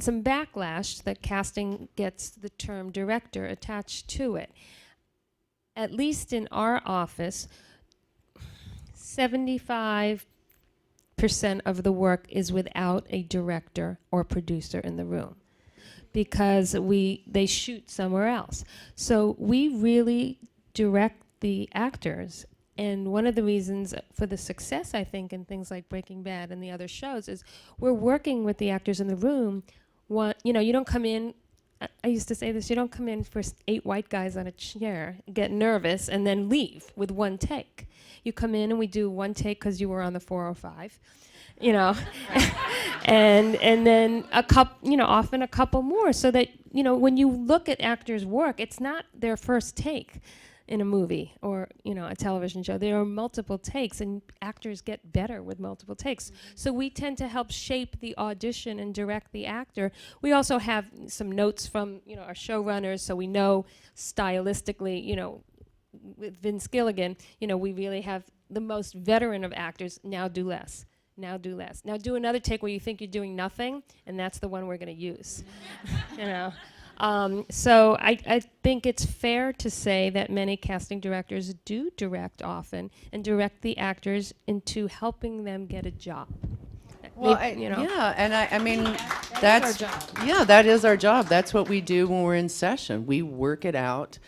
B: some backlash that casting gets the term director attached to it. At least in our office, 75% of the work is without a director or producer in the room. because they shoot somewhere else. So we really direct the actors. And one of the reasons for the success, I think, in things like Breaking Bad and the other shows is we're working with the actors in the room. You don't come in, I used to say this, you don't come in for 8 white guys on a chair, get nervous, and then leave with one take. You come in and we do one take because you were on the 405, and then often a couple more, so that, when you look at actors' work, it's not their first take in a movie or a television show. There are multiple takes, and actors get better with multiple takes. So we tend to help shape the audition and direct the actor. We also have some notes from our showrunners, so we know stylistically, with Vince Gilligan, we really have the most veteran of actors. Now do less. Now do less. Now do another take where you think you're doing nothing, and that's the one we're going to use. So I think it's fair to say that many casting directors do direct often and direct the actors into helping them get a job.
F: Well, yeah, and I mean, that's
B: our job.
F: Yeah, that is our job. That's what we do when we're in session. We work it out,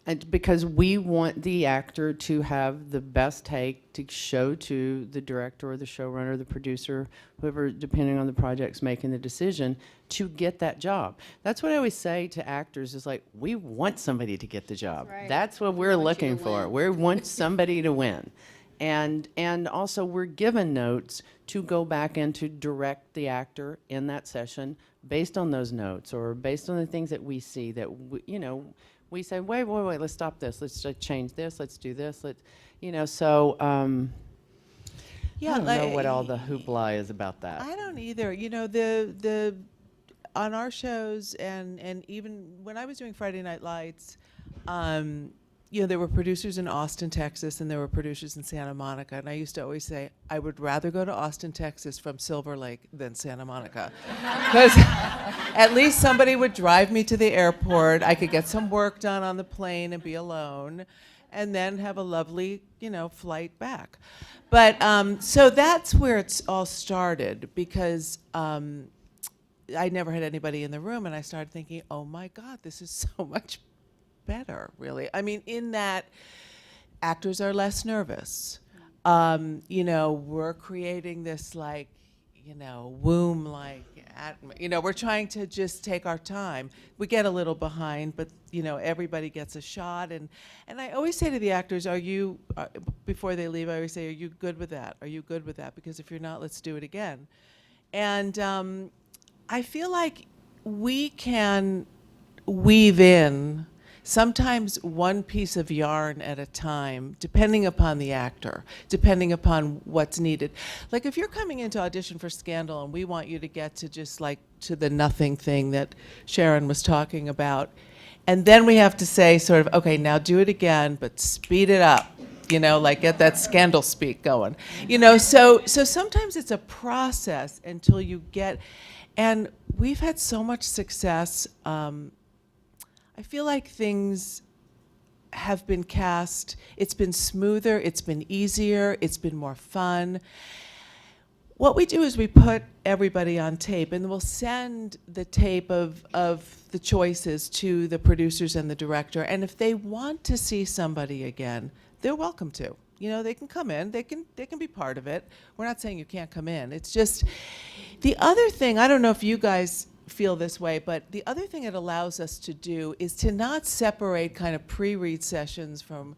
F: and because we want the actor to have the best take to show to the director or the showrunner, the producer, whoever, depending on the project's making the decision, to get that job. That's what I always say to actors is like, we want somebody to get the job.
B: Right.
F: That's what we're looking for. We want somebody to win. And also we're given notes to go back and to direct the actor in that session based on those notes or based on the things that we see that, we say, wait, let's stop this. Let's change this. Let's do this. So I don't know what all the hoopla is about that.
E: I don't either. The on our shows and even when I was doing Friday Night Lights, there were producers in Austin, Texas, and there were producers in Santa Monica. And I used to always say, I would rather go to Austin, Texas from Silver Lake than Santa Monica. Because at least somebody would drive me to the airport. I could get some work done on the plane and be alone, and then have a lovely, flight back. But so that's where it's all started, because I never had anybody in the room, and I started thinking, oh my God, this is so much better, really. I mean, in that actors are less nervous. We're creating this womb-like we're trying to just take our time. We get a little behind, but everybody gets a shot. And I always say to the actors, before they leave, I always say, are you good with that? Are you good with that? Because if you're not, let's do it again. And I feel like we can weave in sometimes one piece of yarn at a time, depending upon the actor, depending upon what's needed. Like if you're coming into audition for Scandal and we want you to get to just to the nothing thing that Sharon was talking about, and then we have to say sort of, okay, now do it again, but speed it up, get that Scandal speak going. So sometimes it's a process until you get, and we've had so much success. I feel like things have been cast, it's been smoother, it's been easier, it's been more fun. What we do is we put everybody on tape, and we'll send the tape of the choices to the producers and the director, and if they want to see somebody again, they're welcome to. They can come in, they can be part of it. We're not saying you can't come in. It's just, the other thing, I don't know if you guys feel this way, but the other thing it allows us to do is to not separate kind of pre-read sessions from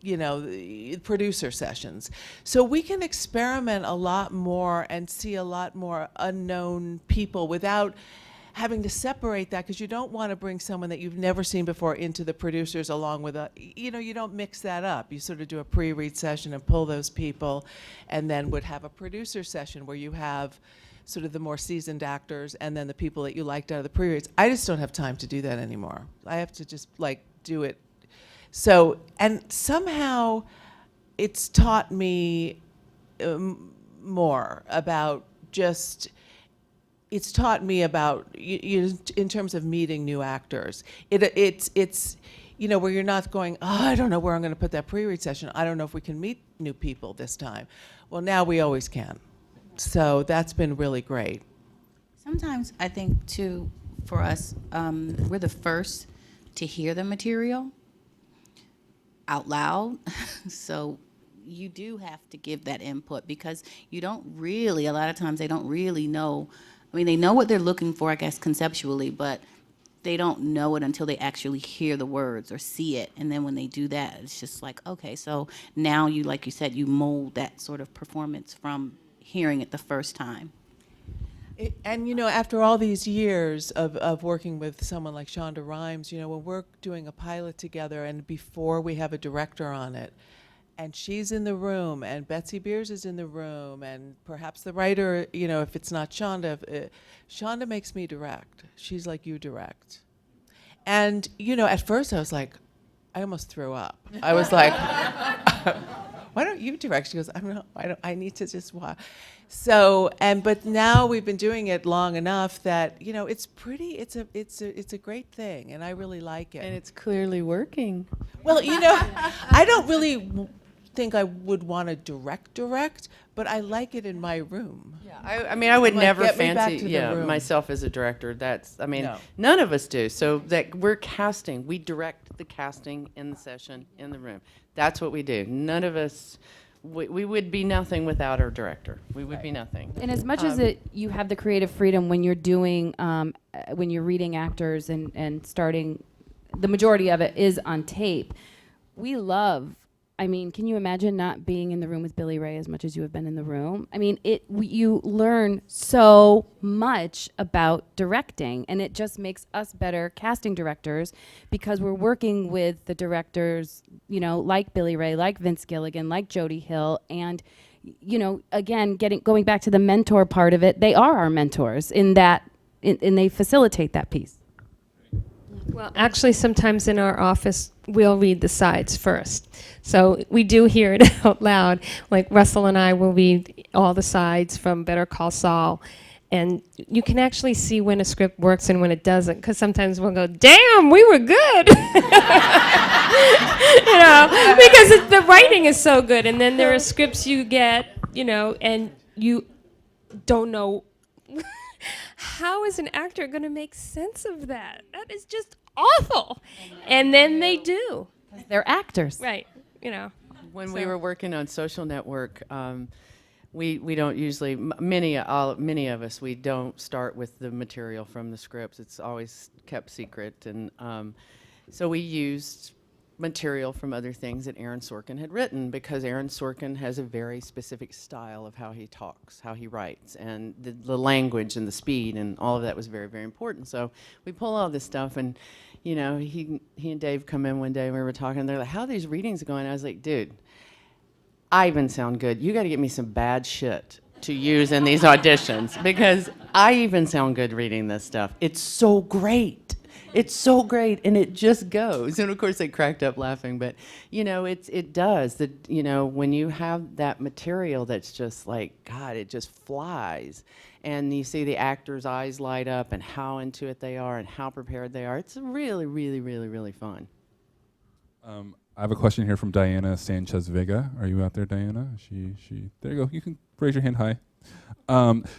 E: the producer sessions. So we can experiment a lot more and see a lot more unknown people without having to separate that, because you don't want to bring someone that you've never seen before into the producers along with you don't mix that up. You sort of do a pre-read session and pull those people, and then would have a producer session where you have sort of the more seasoned actors and then the people that you liked out of the pre-reads. I just don't have time to do that anymore. I have to just do it. So, and somehow it's taught me more about it's taught me about, in terms of meeting new actors. It's where you're not going, I don't know where I'm going to put that pre-read session. I don't know if we can meet new people this time. Well, now we always can. So that's been really great.
D: Sometimes I think too, for us, we're the first to hear the material out loud. So you do have to give that input because you don't really, a lot of times they don't really know. I mean, they know what they're looking for, I guess, conceptually, but they don't know it until they actually hear the words or see it. And then when they do that, it's just like, okay, so now you, like you said, you mold that sort of performance from hearing it the first time.
E: And, you know, after all these years of working with someone like Shonda Rhimes, you know, when we're doing a pilot together and before we have a director on it, and she's in the room, and Betsy Beers is in the room, and perhaps the writer, you know, if it's not Shonda, Shonda makes me direct. She's like, you direct. And, you know, at first I was like, I almost threw up. I was like, why don't you direct? She goes, I need to just watch. So, but now we've been doing it long enough that, you know, it's a great thing, and I really like it.
F: And it's clearly working.
E: Well, you know, I don't really think I would want to direct, but I like it in my room.
F: Yeah, I mean, I would
E: Like,
F: never
E: get me back
F: fancy
E: to the room.
F: myself as a director. That's, I mean,
E: No.
F: none of us do. So that we're casting. We direct the casting in the session, in the room. That's what we do. None of us, we would be nothing without our director. We would be nothing.
C: And as much as you have the creative freedom when you're doing, when you're reading actors and starting, the majority of it is on tape. We love, I mean, can you imagine not being in the room with Billy Ray as much as you have been in the room? I mean, you learn so much about directing, and it just makes us better casting directors because we're working with the directors, you know, like Billy Ray, like Vince Gilligan, like Jody Hill, and you know, again, going back to the mentor part of it, they are our mentors in that, and they facilitate that piece.
B: Well, actually, sometimes in our office, we'll read the sides first. So we do hear it out loud. Like Russell and I will read all the sides from Better Call Saul. And you can actually see when a script works and when it doesn't, because sometimes we'll go, damn, we were good. You know, because the writing is so good. And then there are scripts you get, you know, and you don't know how is an actor going to make sense of that? That is just awful. And then they do.
C: They're actors.
B: Right. You know.
F: When we were working on Social Network, we don't usually, many of us, we don't start with the material from the scripts. It's always kept secret. And so we used material from other things that Aaron Sorkin had written because Aaron Sorkin has a very specific style of how he talks, how he writes, and the language and the speed and all of that was very, very important. So we pull all this stuff and, you know, he and Dave come in one day and we were talking and they're like, how are these readings going? I was like, dude, I even sound good. You got to get me some bad shit to use in these auditions because I even sound good reading this stuff. It's so great. It's so great, and it just goes. And of course, they cracked up laughing, but you know, it does. That you know, when you have that material that's just like God, it just flies, and you see the actors' eyes light up, and how into it they are, and how prepared they are. It's really, really, really, really fun.
A: I have a question here from Diana Sanchez Vega. Are you out there, Diana? She. There you go. You can raise your hand high.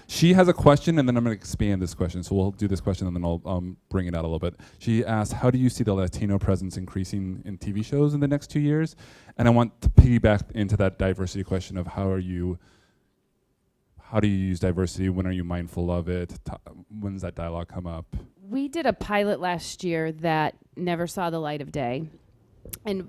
A: She has a question, and then I'm going to expand this question. So we'll do this question, and then I'll bring it out a little bit. She asked, how do you see the Latino presence increasing in TV shows in the next 2 years? And I want to piggyback into that diversity question of how do you use diversity? When are you mindful of it? When does that dialogue come up?
C: We did a pilot last year that never saw the light of day. And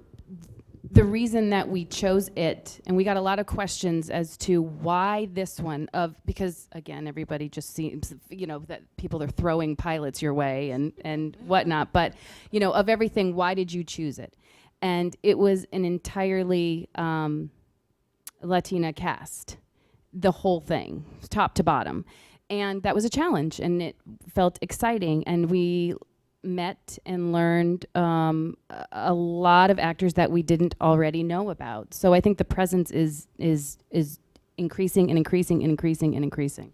C: the reason that we chose it, and we got a lot of questions as to why this one, because again, everybody just seems, you know, that people are throwing pilots your way and whatnot. But, you know, of everything, why did you choose it? And it was an entirely Latina cast, the whole thing, top to bottom. And that was a challenge, and it felt exciting. And we met and learned a lot of actors that we didn't already know about. So I think the presence is increasing and increasing and increasing and increasing.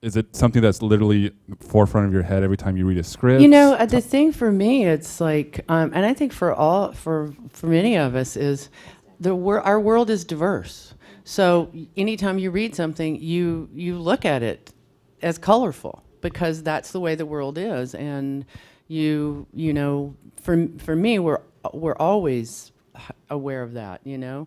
A: Is it something that's literally forefront of your head every time you read a script?
F: You know, the thing for me, it's like, and I think for many of us is our world is diverse. So anytime you read something, you look at it as colorful because that's the way the world is. And you know, for me, we're always aware of that, you know.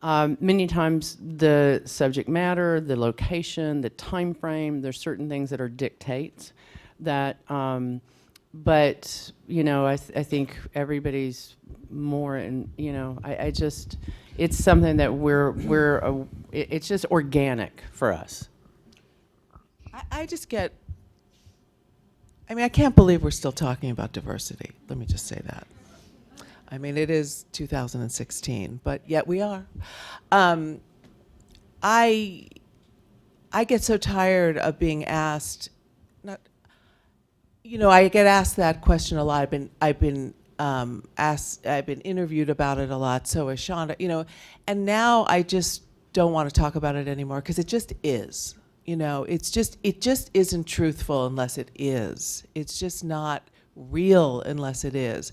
F: Many times the subject matter, the location, the time frame, there's certain things that are dictates that, but, you know, I think everybody's more, and, you know, I just, it's something that it's just organic for us.
E: I just get, I mean, I can't believe we're still talking about diversity. Let me just say that. I mean, it is 2016, but yet we are. I get so tired of being asked, not, you know, I get asked that question a lot. I've been interviewed about it a lot. So is Shonda, you know, and now I just don't want to talk about it anymore because it just is. You know, it just isn't truthful unless it is. It's just not real unless it is.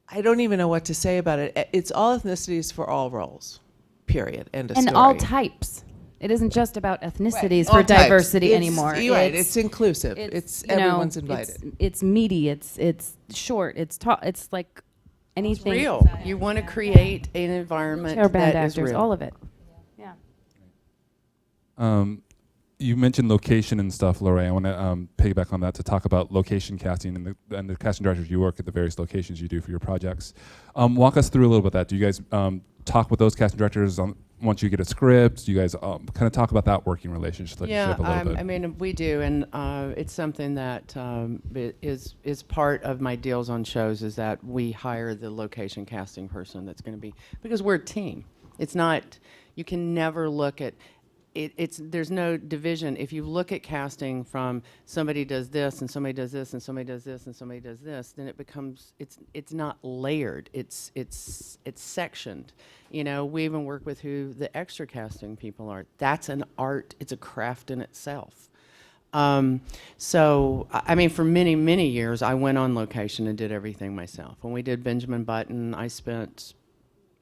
E: I don't even know what to say about it. It's all ethnicities for all roles, period, end of story.
C: And all types. It isn't just about ethnicities
E: All
C: for
E: types.
C: diversity
E: It's-
C: anymore.
E: You're right, it's inclusive. It's
C: you know,
E: everyone's invited.
C: It's meaty, it's short, it's like anything.
F: Real. You want to create an environment
C: Or band
F: that is
C: actors,
F: real.
C: all of it. Yeah.
A: You mentioned location and stuff, Laray. I want to piggyback on that to talk about location casting and the casting directors you work at the various locations you do for your projects. Walk us through a little bit of that. Do you guys talk with those casting directors once you get a script? Do you guys kind of talk about that working relationship a little bit?
F: I mean, we do, and it's something that is part of my deals on shows is that we hire the location casting person that's going to be, because we're a team. It's not, you can never look at, there's no division. If you look at casting from somebody does this and somebody does this and somebody does this and somebody does this, then it becomes, it's not layered. It's sectioned. You know, we even work with who the extra casting people are. That's an art. It's a craft in itself. So, I mean, for many, many years, I went on location and did everything myself. When we did Benjamin Button, I spent,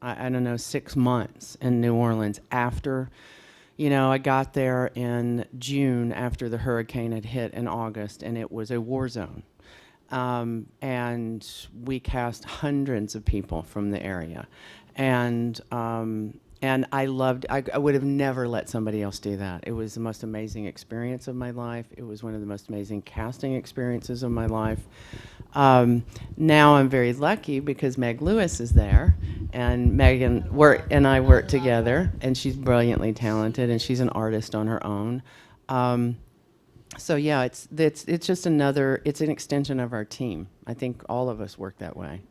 F: I don't know, 6 months in New Orleans after. You know, I got there in June after the hurricane had hit in August, and it was a war zone. And we cast hundreds of people from the area. And I loved, I would have never let somebody else do that. It was the most amazing experience of my life. It was one of the most amazing casting experiences of my life. Now I'm very lucky because Meg Lewis is there, and Megan and I work together, and she's brilliantly talented, and she's an artist on her own. So yeah, it's just it's an extension of our team. I think all of us work that way.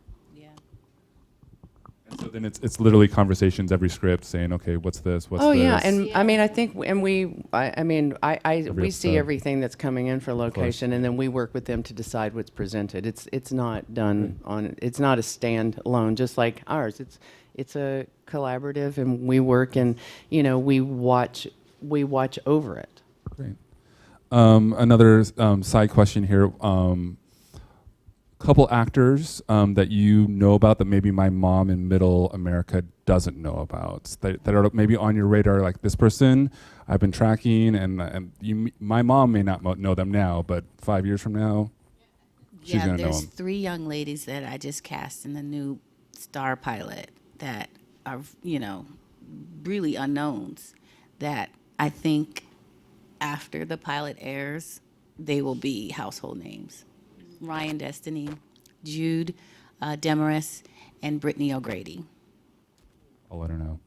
A: So then it's literally conversations every script saying, okay, what's this? What's this?
F: Yeah, and I mean, I think, and we see
A: episode.
F: everything that's coming in for location, and then we work with them to decide what's presented. It's not done on. It's not a standalone, just like ours. It's a collaborative, and we work, and you know, we watch over it.
A: Great. Another side question here. Couple actors that you know about that maybe my mom in middle America doesn't know about that are maybe on your radar, like this person I've been tracking, and my mom may not know them now, but 5 years from now, she's gonna know
D: there's
A: them.
D: 3 young ladies that I just cast in the new Star pilot that are, you know, really unknowns that I think after the pilot airs, they will be household names. Ryan Destiny, Jude Demarest, and Brittany O'Grady.
A: I'll let her know.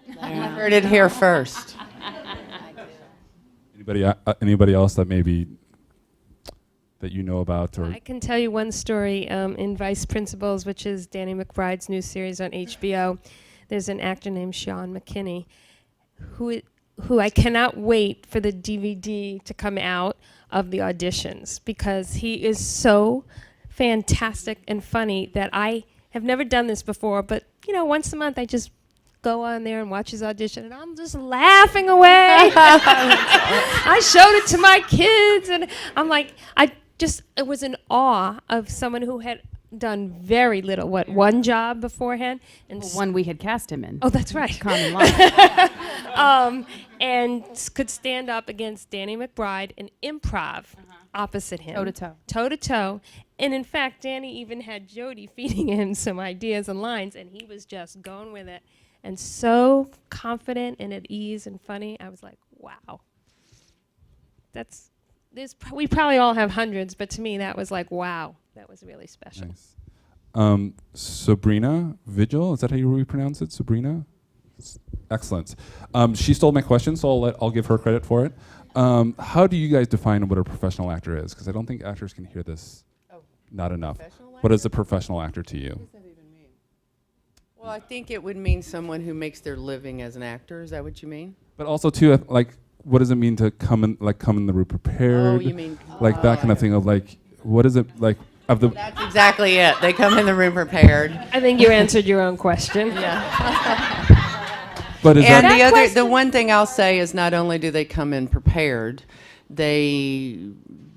F: You heard it here first.
A: Anybody else that maybe that you know about, or
B: I can tell you one story in Vice Principals, which is Danny McBride's new series on HBO. There's an actor named Sean McKinney who I cannot wait for the DVD to come out of the auditions, because he is so fantastic and funny that I have never done this before, but you know, once a month I just go on there and watch his audition, and I'm just laughing away. I showed it to my kids, and I'm like, it was in awe of someone who had done very little, one job beforehand, and
C: One we had cast him in.
B: oh, that's right.
C: Common Law.
B: And could stand up against Danny McBride and improv opposite him.
C: Toe-to-toe.
B: Toe-to-toe. And in fact, Danny even had Jody feeding him some ideas and lines, and he was just going with it. And so confident and at ease and funny. I was like, wow. We probably all have hundreds, but to me that was like, wow. That was really special.
A: Nice. Sabrina Vigil, is that how you pronounce it? Sabrina? Excellent. She stole my question, so I'll give her credit for it. How do you guys define what a professional actor is? Because I don't think actors can hear this not enough. What is a professional actor to you?
F: What does that even mean? Well, I think it would mean someone who makes their living as an actor. Is that what you mean?
A: But also too, like, what does it mean to come in the room prepared?
F: Oh, you mean
A: like that kind of thing of like, what is it like of the?
F: That's exactly it. They come in the room prepared.
B: I think you answered your own question.
A: But is
F: And
A: that
F: the one thing I'll say is not only do they come in prepared, they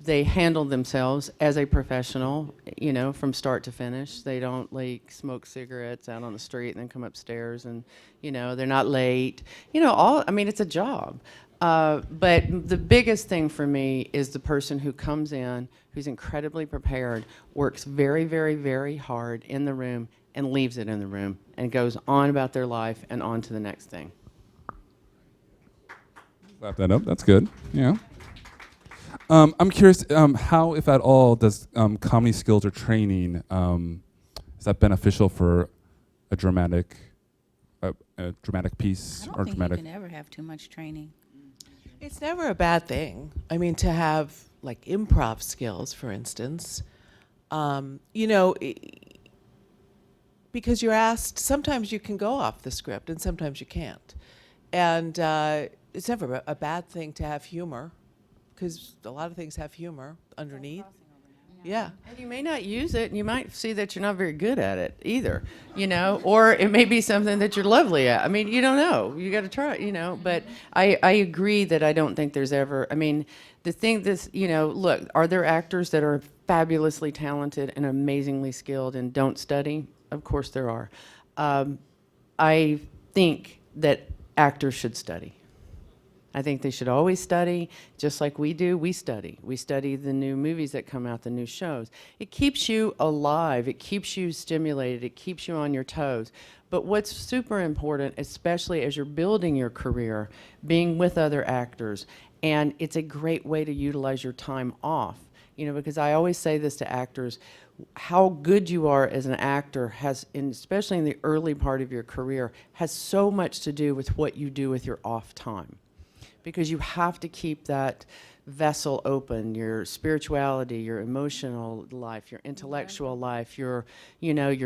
F: handle themselves as a professional, from start to finish. They don't like smoke cigarettes out on the street and then come upstairs and, they're not late. It's a job. But the biggest thing for me is the person who comes in, who's incredibly prepared, works very, very, very hard in the room and leaves it in the room and goes on about their life and on to the next thing.
A: Clap that up. That's good. Yeah. I'm curious, how, if at all, does comedy skills or training, is that beneficial for a dramatic piece
D: I
A: or
D: don't think
A: dramatic?
D: you can ever have too much training.
E: It's never a bad thing. I mean, to have like improv skills, for instance, because you're asked, sometimes you can go off the script and sometimes you can't. And it's never a bad thing to have humor, because a lot of things have humor underneath. Yeah.
F: And you may not use it, and you might see that you're not very good at it either, or it may be something that you're lovely at. I mean, you don't know. You got to try, But I agree that I don't think there's ever, look, are there actors that are fabulously talented and amazingly skilled and don't study? Of course there are. I think that actors should study. I think they should always study, just like we do. We study. We study the new movies that come out, the new shows. It keeps you alive. It keeps you stimulated. It keeps you on your toes. But what's super important, especially as you're building your career, being with other actors, and it's a great way to utilize your time off. Because I always say this to actors, how good you are as an actor has, especially in the early part of your career, has so much to do with what you do with your off time. Because you have to keep that vessel open, your spirituality, your emotional life, your intellectual life, your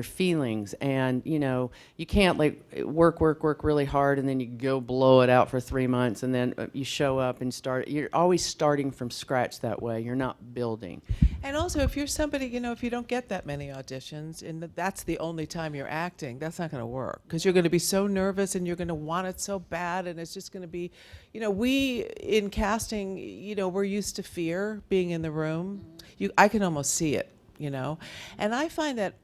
F: feelings. And, you can't work really hard and then you go blow it out for 3 months and then you show up and you're always starting from scratch that way. You're not building.
E: And also, if you're somebody, if you don't get that many auditions and that's the only time you're acting, that's not going to work, because you're going to be so nervous and you're going to want it so bad, and it's just going to be, we in casting, we're used to fear being in the room. I can almost see it, And I find that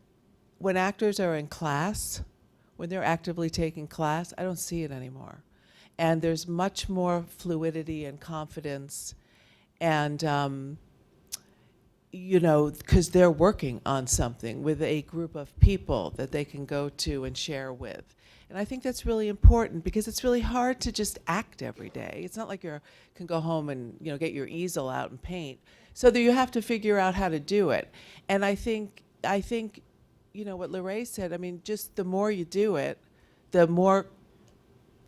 E: when actors are in class, when they're actively taking class, I don't see it anymore. And there's much more fluidity and confidence, and because they're working on something with a group of people that they can go to and share with. And I think that's really important, because it's really hard to just act every day. It's not like you can go home and get your easel out and paint. So that you have to figure out how to do it. And I think what Laray said, just the more you do it, the more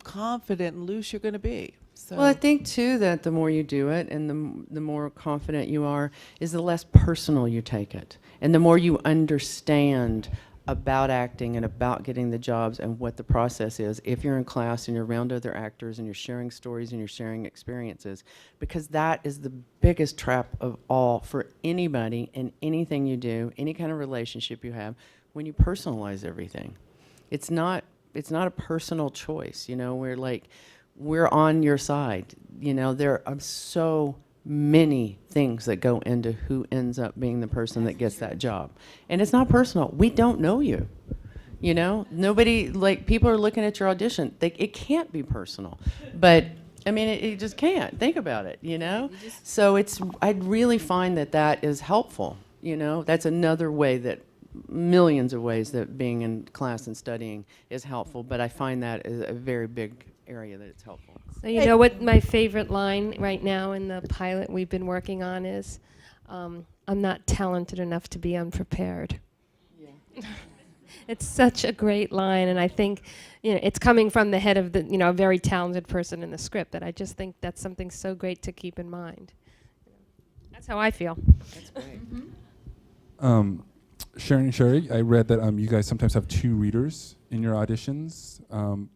E: confident and loose you're going to be. So.
F: Well, I think too that the more you do it and the more confident you are, is the less personal you take it, and the more you understand about acting and about getting the jobs and what the process is if you're in class and you're around other actors and you're sharing stories and you're sharing experiences, because that is the biggest trap of all for anybody in anything you do, any kind of relationship you have, when you personalize everything. It's not a personal choice, we're on your side. I'm so many things that go into who ends up being the person that gets that job. And it's not personal. We don't know you. You know, nobody, like, people are looking at your audition. It can't be personal. But, I mean, it just can't. Think about it, you know? So I really find that is helpful, you know? That's another way that, millions of ways that being in class and studying is helpful. But I find that is a very big area that it's helpful.
B: So you know what my favorite line right now in the pilot we've been working on is, I'm not talented enough to be unprepared.
F: Yeah.
B: It's such a great line, and I think, you know, it's coming from the head of the, you know, a very talented person in the script, but I just think that's something so great to keep in mind. That's how I feel.
F: That's great.
A: Sharon and Sherry, I read that you guys sometimes have 2 readers in your auditions.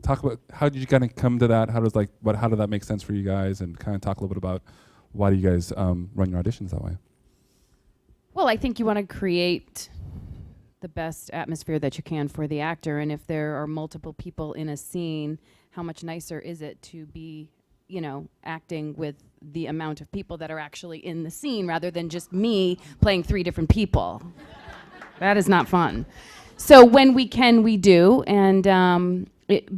A: Talk about how did you kind of come to that? How did that make sense for you guys? And kind of talk a little bit about why do you guys run your auditions that way?
C: Well, I think you want to create the best atmosphere that you can for the actor. And if there are multiple people in a scene, how much nicer is it to be, you know, acting with the amount of people that are actually in the scene rather than just me playing 3 different people? That is not fun. So when we can, we do. And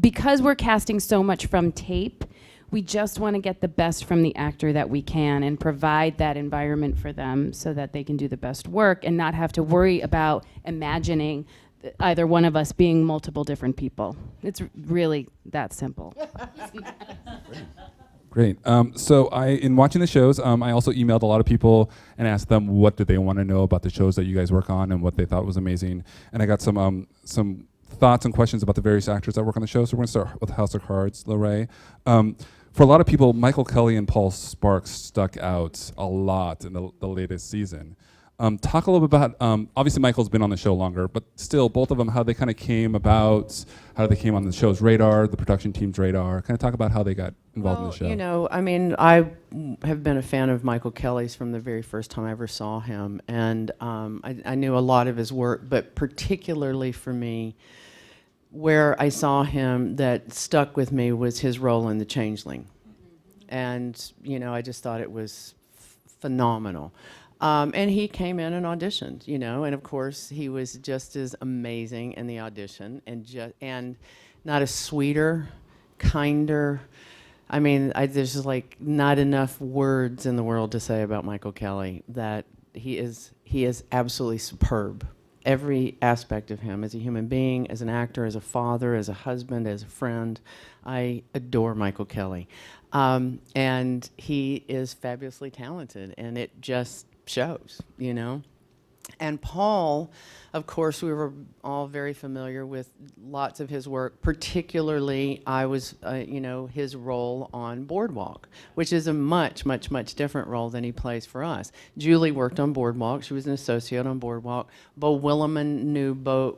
C: because we're casting so much from tape, we just want to get the best from the actor that we can and provide that environment for them so that they can do the best work and not have to worry about imagining either one of us being multiple different people. It's really that simple.
A: Great. So in watching the shows, I also emailed a lot of people and asked them what did they want to know about the shows that you guys work on and what they thought was amazing. And I got some thoughts and questions about the various actors that work on the show. So we're going to start with House of Cards, Laray. For a lot of people, Michael Kelly and Paul Sparks stuck out a lot in the latest season. Talk a little bit about, obviously Michael's been on the show longer, but still both of them, how they kind of came about, how they came on the show's radar, the production team's radar. Kind of talk about how they got involved in the show.
F: You know, I mean, I have been a fan of Michael Kelly's from the very first time I ever saw him. And I knew a lot of his work, but particularly for me, where I saw him that stuck with me was his role in The Changeling. And, you know, I just thought it was phenomenal. And he came in and auditioned, you know, and of course he was just as amazing in the audition and not a sweeter, kinder. I mean, there's just like not enough words in the world to say about Michael Kelly that he is absolutely superb. Every aspect of him as a human being, as an actor, as a father, as a husband, as a friend. I adore Michael Kelly. And he is fabulously talented, and it just shows, you know. And Paul, of course, we were all very familiar with lots of his work, particularly I was, you know, his role on Boardwalk, which is a much, much, much different role than he plays for us. Julie worked on Boardwalk. She was an associate on Boardwalk. Bo Williman knew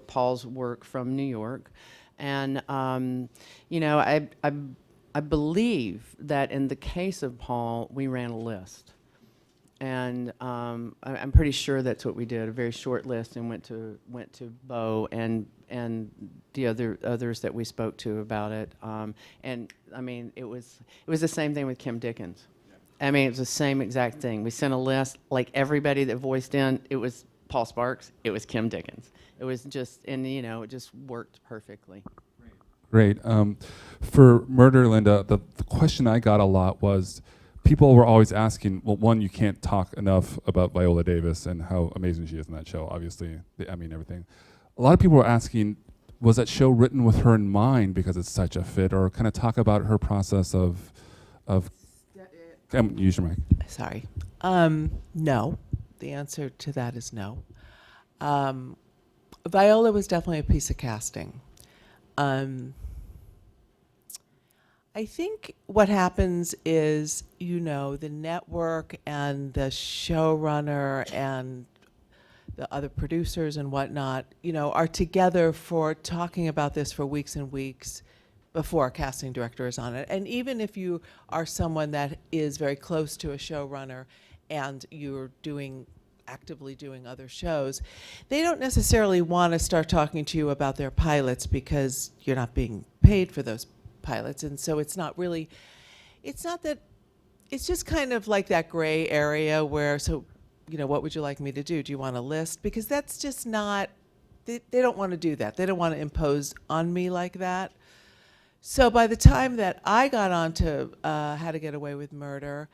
F: Paul's work from New York. And, you know, I believe that in the case of Paul, we ran a list. And I'm pretty sure that's what we did, a very short list, and went to Bo and the others that we spoke to about it. And I mean, it was the same thing with Kim Dickens. Yeah. I mean, it was the same exact thing. We sent a list, like everybody that voiced in, it was Paul Sparks, it was Kim Dickens. It was just, and you know, it just worked perfectly.
A: Great. For Murder, Linda, the question I got a lot was, people were always asking, well, one, you can't talk enough about Viola Davis and how amazing she is in that show, obviously, the Emmy and everything. A lot of people were asking, was that show written with her in mind because it's such a fit, or kind of talk about her process of use your mic.
E: Sorry. No. The answer to that is no. Viola was definitely a piece of casting. I think what happens is, you know, the network and the showrunner and the other producers and whatnot, you know, are together for talking about this for weeks and weeks before a casting director is on it. And even if you are someone that is very close to a showrunner and you're actively doing other shows, they don't necessarily want to start talking to you about their pilots because you're not being paid for those pilots. And so it's not that it's just kind of like that gray area where, so, what would you like me to do? Do you want a list? Because that's just not, they don't want to do that. They don't want to impose on me like that. So by the time that I got onto How to Get Away with Murder,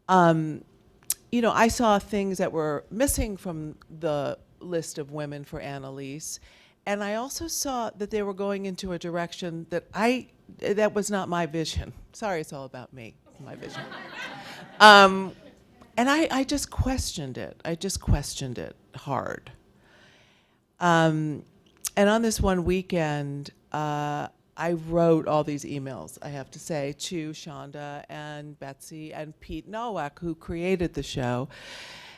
E: I saw things that were missing from the list of women for Annalise. And I also saw that they were going into a direction that was not my vision. Sorry, it's all about me, my vision. And I just questioned it. I just questioned it hard. And on this one weekend, I wrote all these emails, I have to say, to Shonda and Betsy and Pete Nowak, who created the show,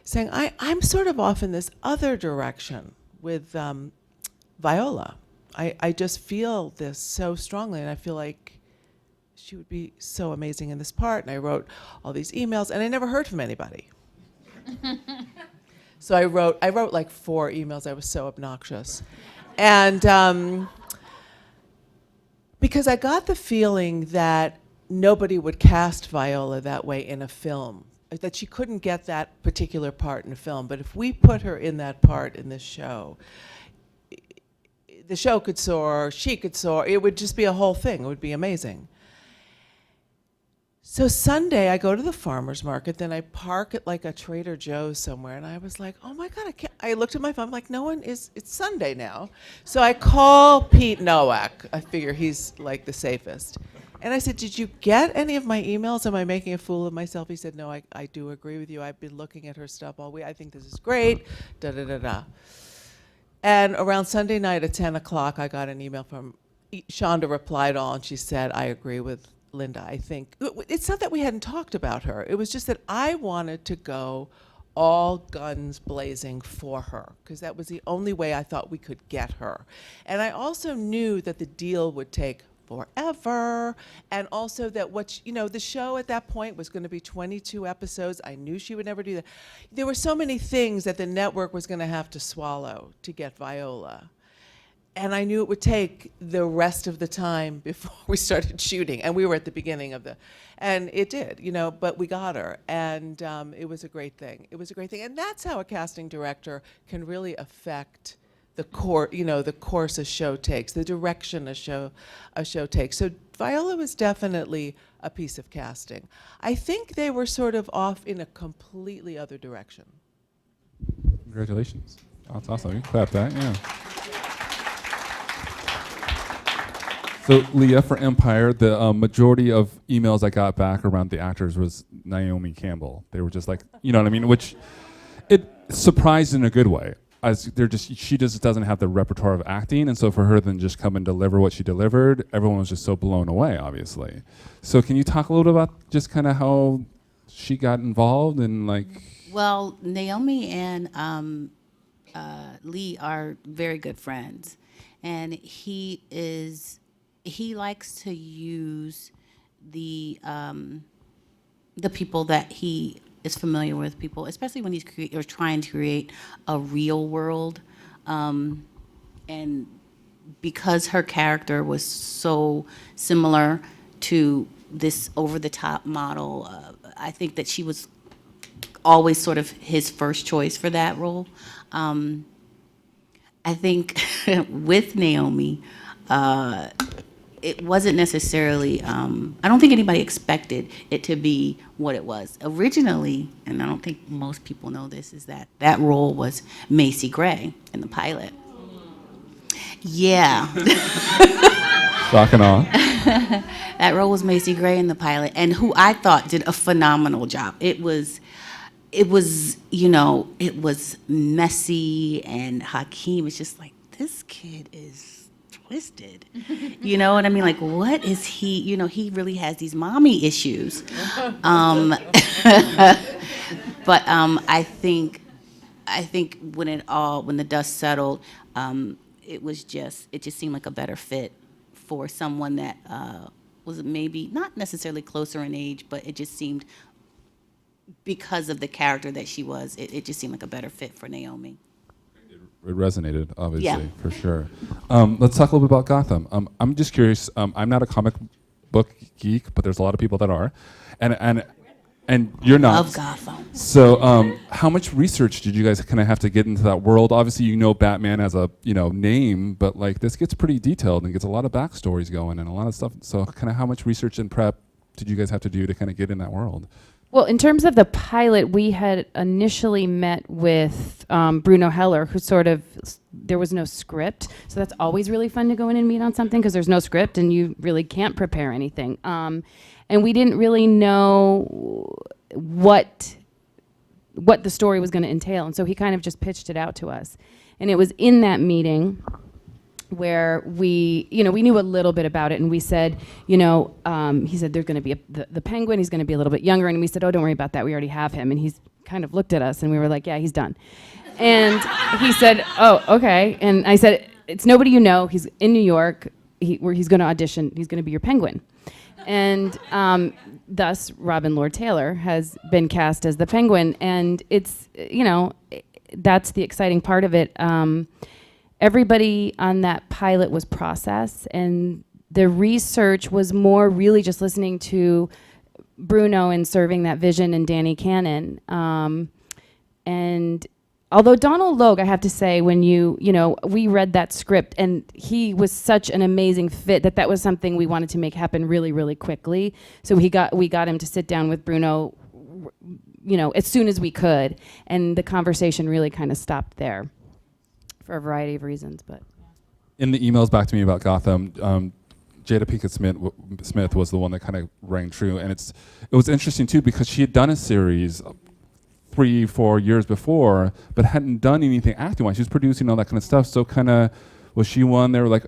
E: saying, I'm sort of off in this other direction with Viola. I just feel this so strongly, and I feel like she would be so amazing in this part. And I wrote all these emails, and I never heard from anybody. So I wrote like 4 emails. I was so obnoxious. And because I got the feeling that nobody would cast Viola that way in a film, that she couldn't get that particular part in a film. But if we put her in that part in this show, the show could soar, she could soar. It would just be a whole thing. It would be amazing. So Sunday, I go to the farmer's market, then I park at like a Trader Joe's somewhere, and I was like, oh my God, I looked at my phone, I'm like, it's Sunday now. So I call Pete Nowak. I figure he's like the safest. And I said, did you get any of my emails? Am I making a fool of myself? He said, no, I do agree with you. I've been looking at her stuff all week. I think this is great, da-da-da-da. And around Sunday night at 10 o'clock, I got an email from Shonda replied all, and she said, I agree with Linda. I think it's not that we hadn't talked about her. It was just that I wanted to go all guns blazing for her, because that was the only way I thought we could get her. And I also knew that the deal would take forever, and also that the show at that point was going to be 22 episodes. I knew she would never do that. There were so many things that the network was going to have to swallow to get Viola. And I knew it would take the rest of the time before we started shooting. And we were at the beginning of and it did, but we got her. And it was a great thing. It was a great thing. And that's how a casting director can really affect the course a show takes, the direction a show takes. So Viola was definitely a piece of casting. I think they were sort of off in a completely other direction.
A: Congratulations. That's awesome. You can clap that, yeah. So Leah, for Empire, the majority of emails I got back around the actors was Naomi Campbell. They were just like, you know what I mean? Which it surprised in a good way. She just doesn't have the repertoire of acting, and so for her then just come and deliver what she delivered, everyone was just so blown away, obviously. So can you talk a little bit about just kind of how she got involved and like?
D: Well, Naomi and Lee are very good friends, and he likes to use the people that he is familiar with, people, especially when he's trying to create a real world. And because her character was so similar to this over-the-top model, I think that she was always sort of his first choice for that role. I think with Naomi, it wasn't necessarily, I don't think anybody expected it to be what it was. Originally, and I don't think most people know this, is that role was Macy Gray in the pilot. Yeah.
A: Shock and awe.
D: That role was Macy Gray in the pilot, and who I thought did a phenomenal job. It was messy, and Hakeem is just like, this kid is twisted. You know what I mean? Like, what is he? He really has these mommy issues. But I think when the dust settled, it just seemed like a better fit for someone that was maybe not necessarily closer in age, but it just seemed, because of the character that she was, it just seemed like a better fit for Naomi.
A: It resonated, obviously,
D: Yeah.
A: for sure. Let's talk a little bit about Gotham. I'm just curious. I'm not a comic book geek, but there's a lot of people that are, and And you're not.
D: Love Gotham.
A: So, how much research did you guys kind of have to get into that world? Obviously, you know Batman as a name, but like this gets pretty detailed and gets a lot of backstories going and a lot of stuff. So, kind of how much research and prep did you guys have to do to kind of get in that world?
C: Well, in terms of the pilot, we had initially met with Bruno Heller, who there was no script. So that's always really fun to go in and meet on something because there's no script and you really can't prepare anything. And we didn't really know what the story was going to entail. And so he kind of just pitched it out to us. And it was in that meeting where we knew a little bit about it, and we said, he said there's going to be the Penguin, he's going to be a little bit younger, and we said, oh, don't worry about that, we already have him. And he's kind of looked at us, and we were like, yeah, he's done. And he said, oh, okay. And I said, it's nobody you know, he's in New York, where he's going to audition, he's going to be your Penguin. And thus, Robin Lord Taylor has been cast as the Penguin, and it's, that's the exciting part of it. Everybody on that pilot was process, and the research was more really just listening to Bruno and serving that vision and Danny Cannon. And although Donald Logue, I have to say, when we read that script, and he was such an amazing fit that was something we wanted to make happen really, really quickly. So we got him to sit down with Bruno, as soon as we could, and the conversation really kind of stopped there. For a variety of reasons, but
A: In the emails back to me about Gotham, Jada Pinkett Smith was the one that kind of rang true, and it was interesting too because she had done a series 3-4 years before, but hadn't done anything acting-wise. She was producing all that kind of stuff. So, kind of, was she one there like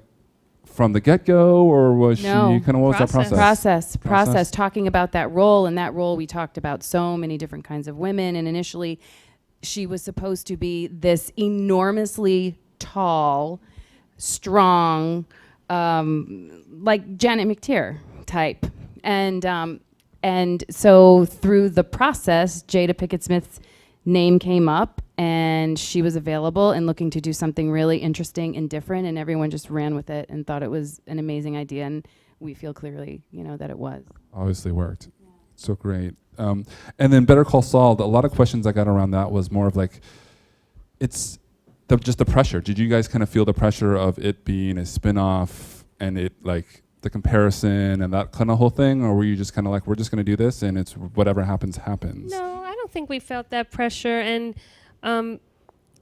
A: from the get-go, or was she kind of what was that process?
C: Process. Talking about that role, and that role we talked about so many different kinds of women, and initially. She was supposed to be this enormously tall, strong, like Janet McTeer type. And so through the process, Jada Pinkett Smith's name came up, and she was available and looking to do something really interesting and different, and everyone just ran with it and thought it was an amazing idea, and we feel clearly, that it was.
A: Obviously worked. Yeah. So great. And then Better Call Saul, a lot of questions I got around that was more of like, it's just the pressure. Did you guys kind of feel the pressure of it being a spin-off and it like the comparison and that kind of whole thing? Or were you just kind of like, we're just going to do this and it's whatever happens, happens?
B: No, I don't think we felt that pressure. And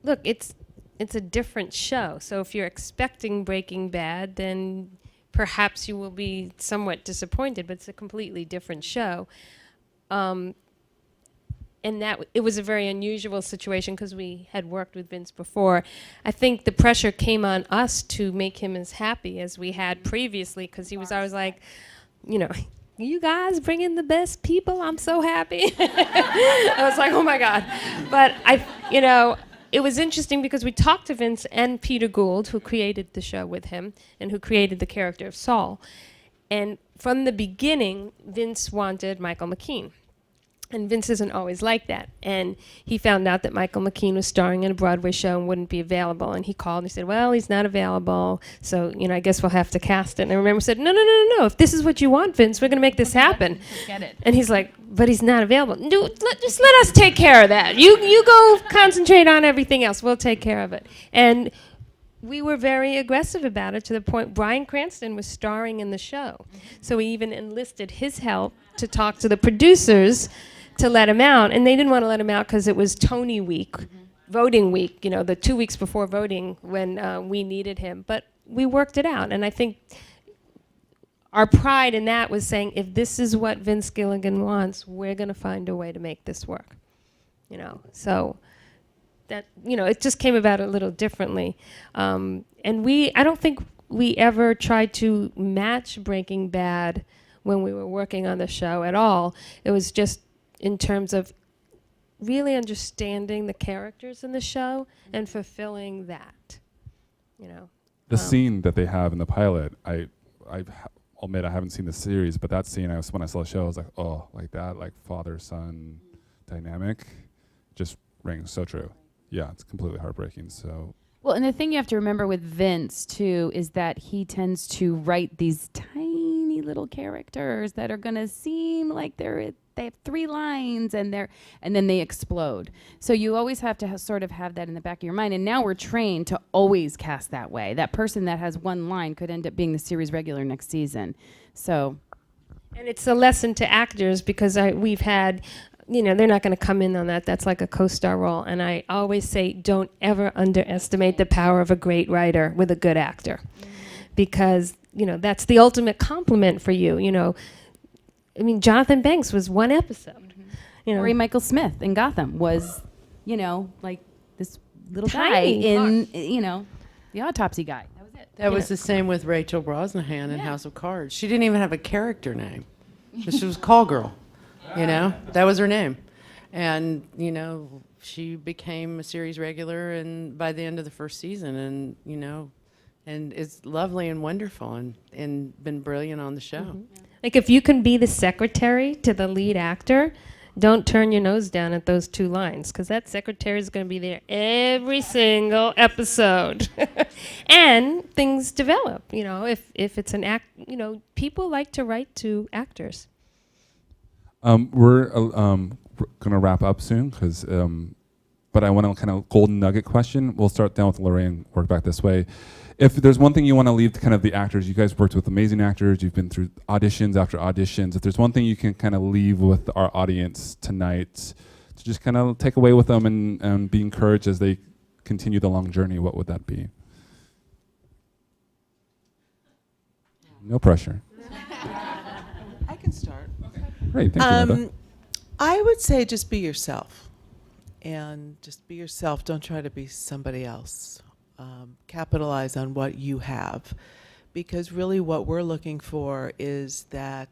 B: look, it's a different show. So if you're expecting Breaking Bad, then perhaps you will be somewhat disappointed, but it's a completely different show. And that it was a very unusual situation because we had worked with Vince before. I think the pressure came on us to make him as happy as we had previously, because he was always like, you guys bring in the best people, I'm so happy. I was like, oh my God. But it was interesting because we talked to Vince and Peter Gould, who created the show with him and who created the character of Saul. And from the beginning, Vince wanted Michael McKean. And Vince isn't always like that. And he found out that Michael McKean was starring in a Broadway show and wouldn't be available. And he called and he said, well, he's not available. So, I guess we'll have to cast it. And I remember said, no. If this is what you want, Vince, we're going to make this happen.
C: Get it.
B: And he's like, but he's not available. Just let us take care of that. You go concentrate on everything else. We'll take care of it. And we were very aggressive about it to the point Bryan Cranston was starring in the show. So we even enlisted his help to talk to the producers to let him out. And they didn't want to let him out because it was Tony week, voting week, the 2 weeks before voting when we needed him. But we worked it out. And I think our pride in that was saying, if this is what Vince Gilligan wants, we're going to find a way to make this work. So that, it just came about a little differently. And I don't think we ever tried to match Breaking Bad when we were working on the show at all. It was just in terms of really understanding the characters in the show and fulfilling that,
A: The scene that they have in the pilot, I'll admit I haven't seen the series, but that scene, when I saw the show, I was like, oh, like that, like father-son dynamic just rings so true. Yeah, it's completely heartbreaking, so.
C: Well, and the thing you have to remember with Vince, too, is that he tends to write these tiny little characters that are going to seem like they're they have 3 lines and then they explode. So you always have to sort of have that in the back of your mind. And now we're trained to always cast that way. That person that has 1 line could end up being the series regular next season. So.
B: And it's a lesson to actors because we've had, they're not going to come in on that. That's like a co-star role. And I always say, don't ever underestimate the power of a great writer with a good actor. Because, that's the ultimate compliment for you. Jonathan Banks was 1 episode.
C: Rory Michael Smith in Gotham was, like this little guy
B: Tiny
C: in, the autopsy guy. That was it.
F: That was the same with Rachel Brosnahan in House of Cards. She didn't even have a character name. She was Call Girl, That was her name. And, she became a series regular and by the end of the first season and is lovely and wonderful and been brilliant on the show.
B: Mm-hmm. Like if you can be the secretary to the lead actor, don't turn your nose down at those 2 lines because that secretary is going to be there every single episode. And things develop, if it's an act, people like to write to actors.
A: We're going to wrap up soon but I want a kind of golden nugget question. We'll start down with Laray and work back this way. If there's one thing you want to leave to kind of the actors, you guys worked with amazing actors, you've been through auditions after auditions. If there's one thing you can kind of leave with our audience tonight to just kind of take away with them and be encouraged as they continue the long journey, what would that be? No pressure.
E: I can start.
A: Great, thank you, Linda.
E: I would say just be yourself. And just be yourself. Don't try to be somebody else. Capitalize on what you have. Because really what we're looking for is that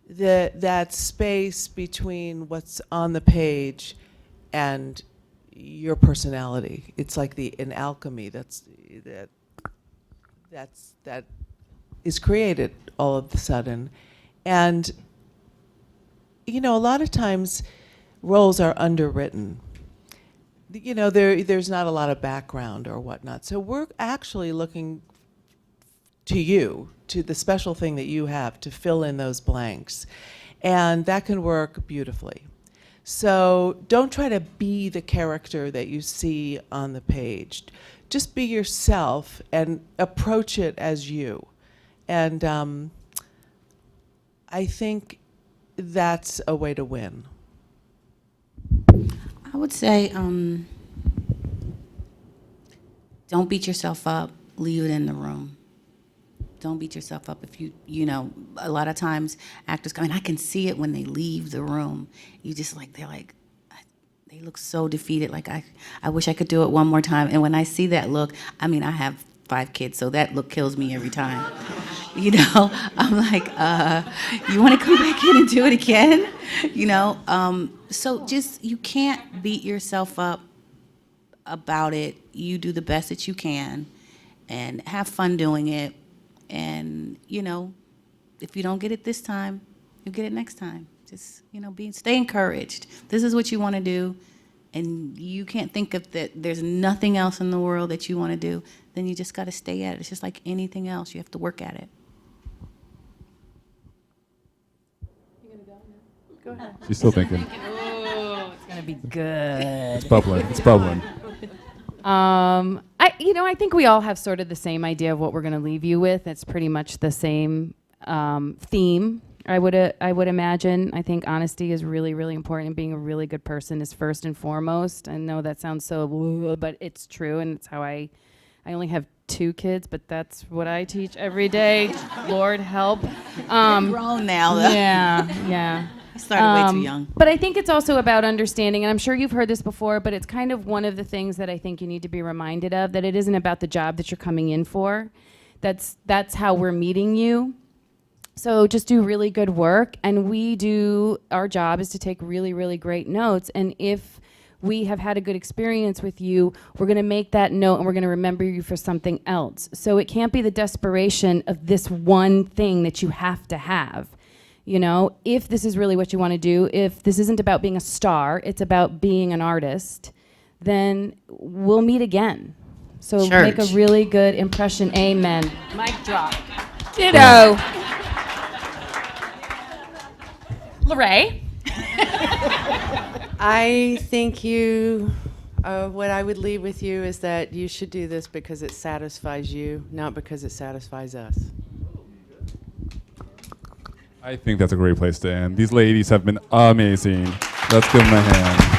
E: that space between what's on the page and your personality. It's like an alchemy that is created all of a sudden. And a lot of times roles are underwritten. There's not a lot of background or whatnot. So we're actually looking to you, to the special thing that you have to fill in those blanks. And that can work beautifully. So don't try to be the character that you see on the page. Just be yourself and approach it as you. And I think that's a way to win.
D: I would say don't beat yourself up. Leave it in the room. Don't beat yourself up if a lot of times actors come in, I can see it when they leave the room. They look so defeated. Like, I wish I could do it one more time. And when I see that look, I have 5 kids, so that look kills me every time. I'm like, you want to come back in and do it again? So just, you can't beat yourself up about it. You do the best that you can and have fun doing it. And, if you don't get it this time, you'll get it next time. Just, stay encouraged. This is what you want to do. And you can't think of that there's nothing else in the world that you want to do, then you just got to stay at it. It's just like anything else. You have to work at it.
F: Go ahead.
A: She's still thinking.
C: Oh, it's going to be good.
A: It's bubbling. It's bubbling.
C: I think we all have sort of the same idea of what we're going to leave you with. It's pretty much the same theme. I would imagine. I think honesty is really, really important, and being a really good person is first and foremost. I know that sounds so, but it's true, and it's how I only have 2 kids, but that's what I teach every day. Lord help.
D: You're grown now, though.
C: Yeah.
D: You started way too young.
C: But I think it's also about understanding, and I'm sure you've heard this before, but it's kind of one of the things that I think you need to be reminded of, that it isn't about the job that you're coming in for. That's how we're meeting you. So just do really good work, and our job is to take really, really great notes, and if we have had a good experience with you, we're going to make that note and we're going to remember you for something else. So it can't be the desperation of this one thing that you have to have. If this is really what you want to do, if this isn't about being a star, it's about being an artist, then we'll meet again. So make a really good impression. Amen. Mic drop.
B: Ditto.
G: Laray?
F: I think what I would leave with you is that you should do this because it satisfies you, not because it satisfies us.
A: I think that's a great place to end. These ladies have been amazing. Let's give them a hand.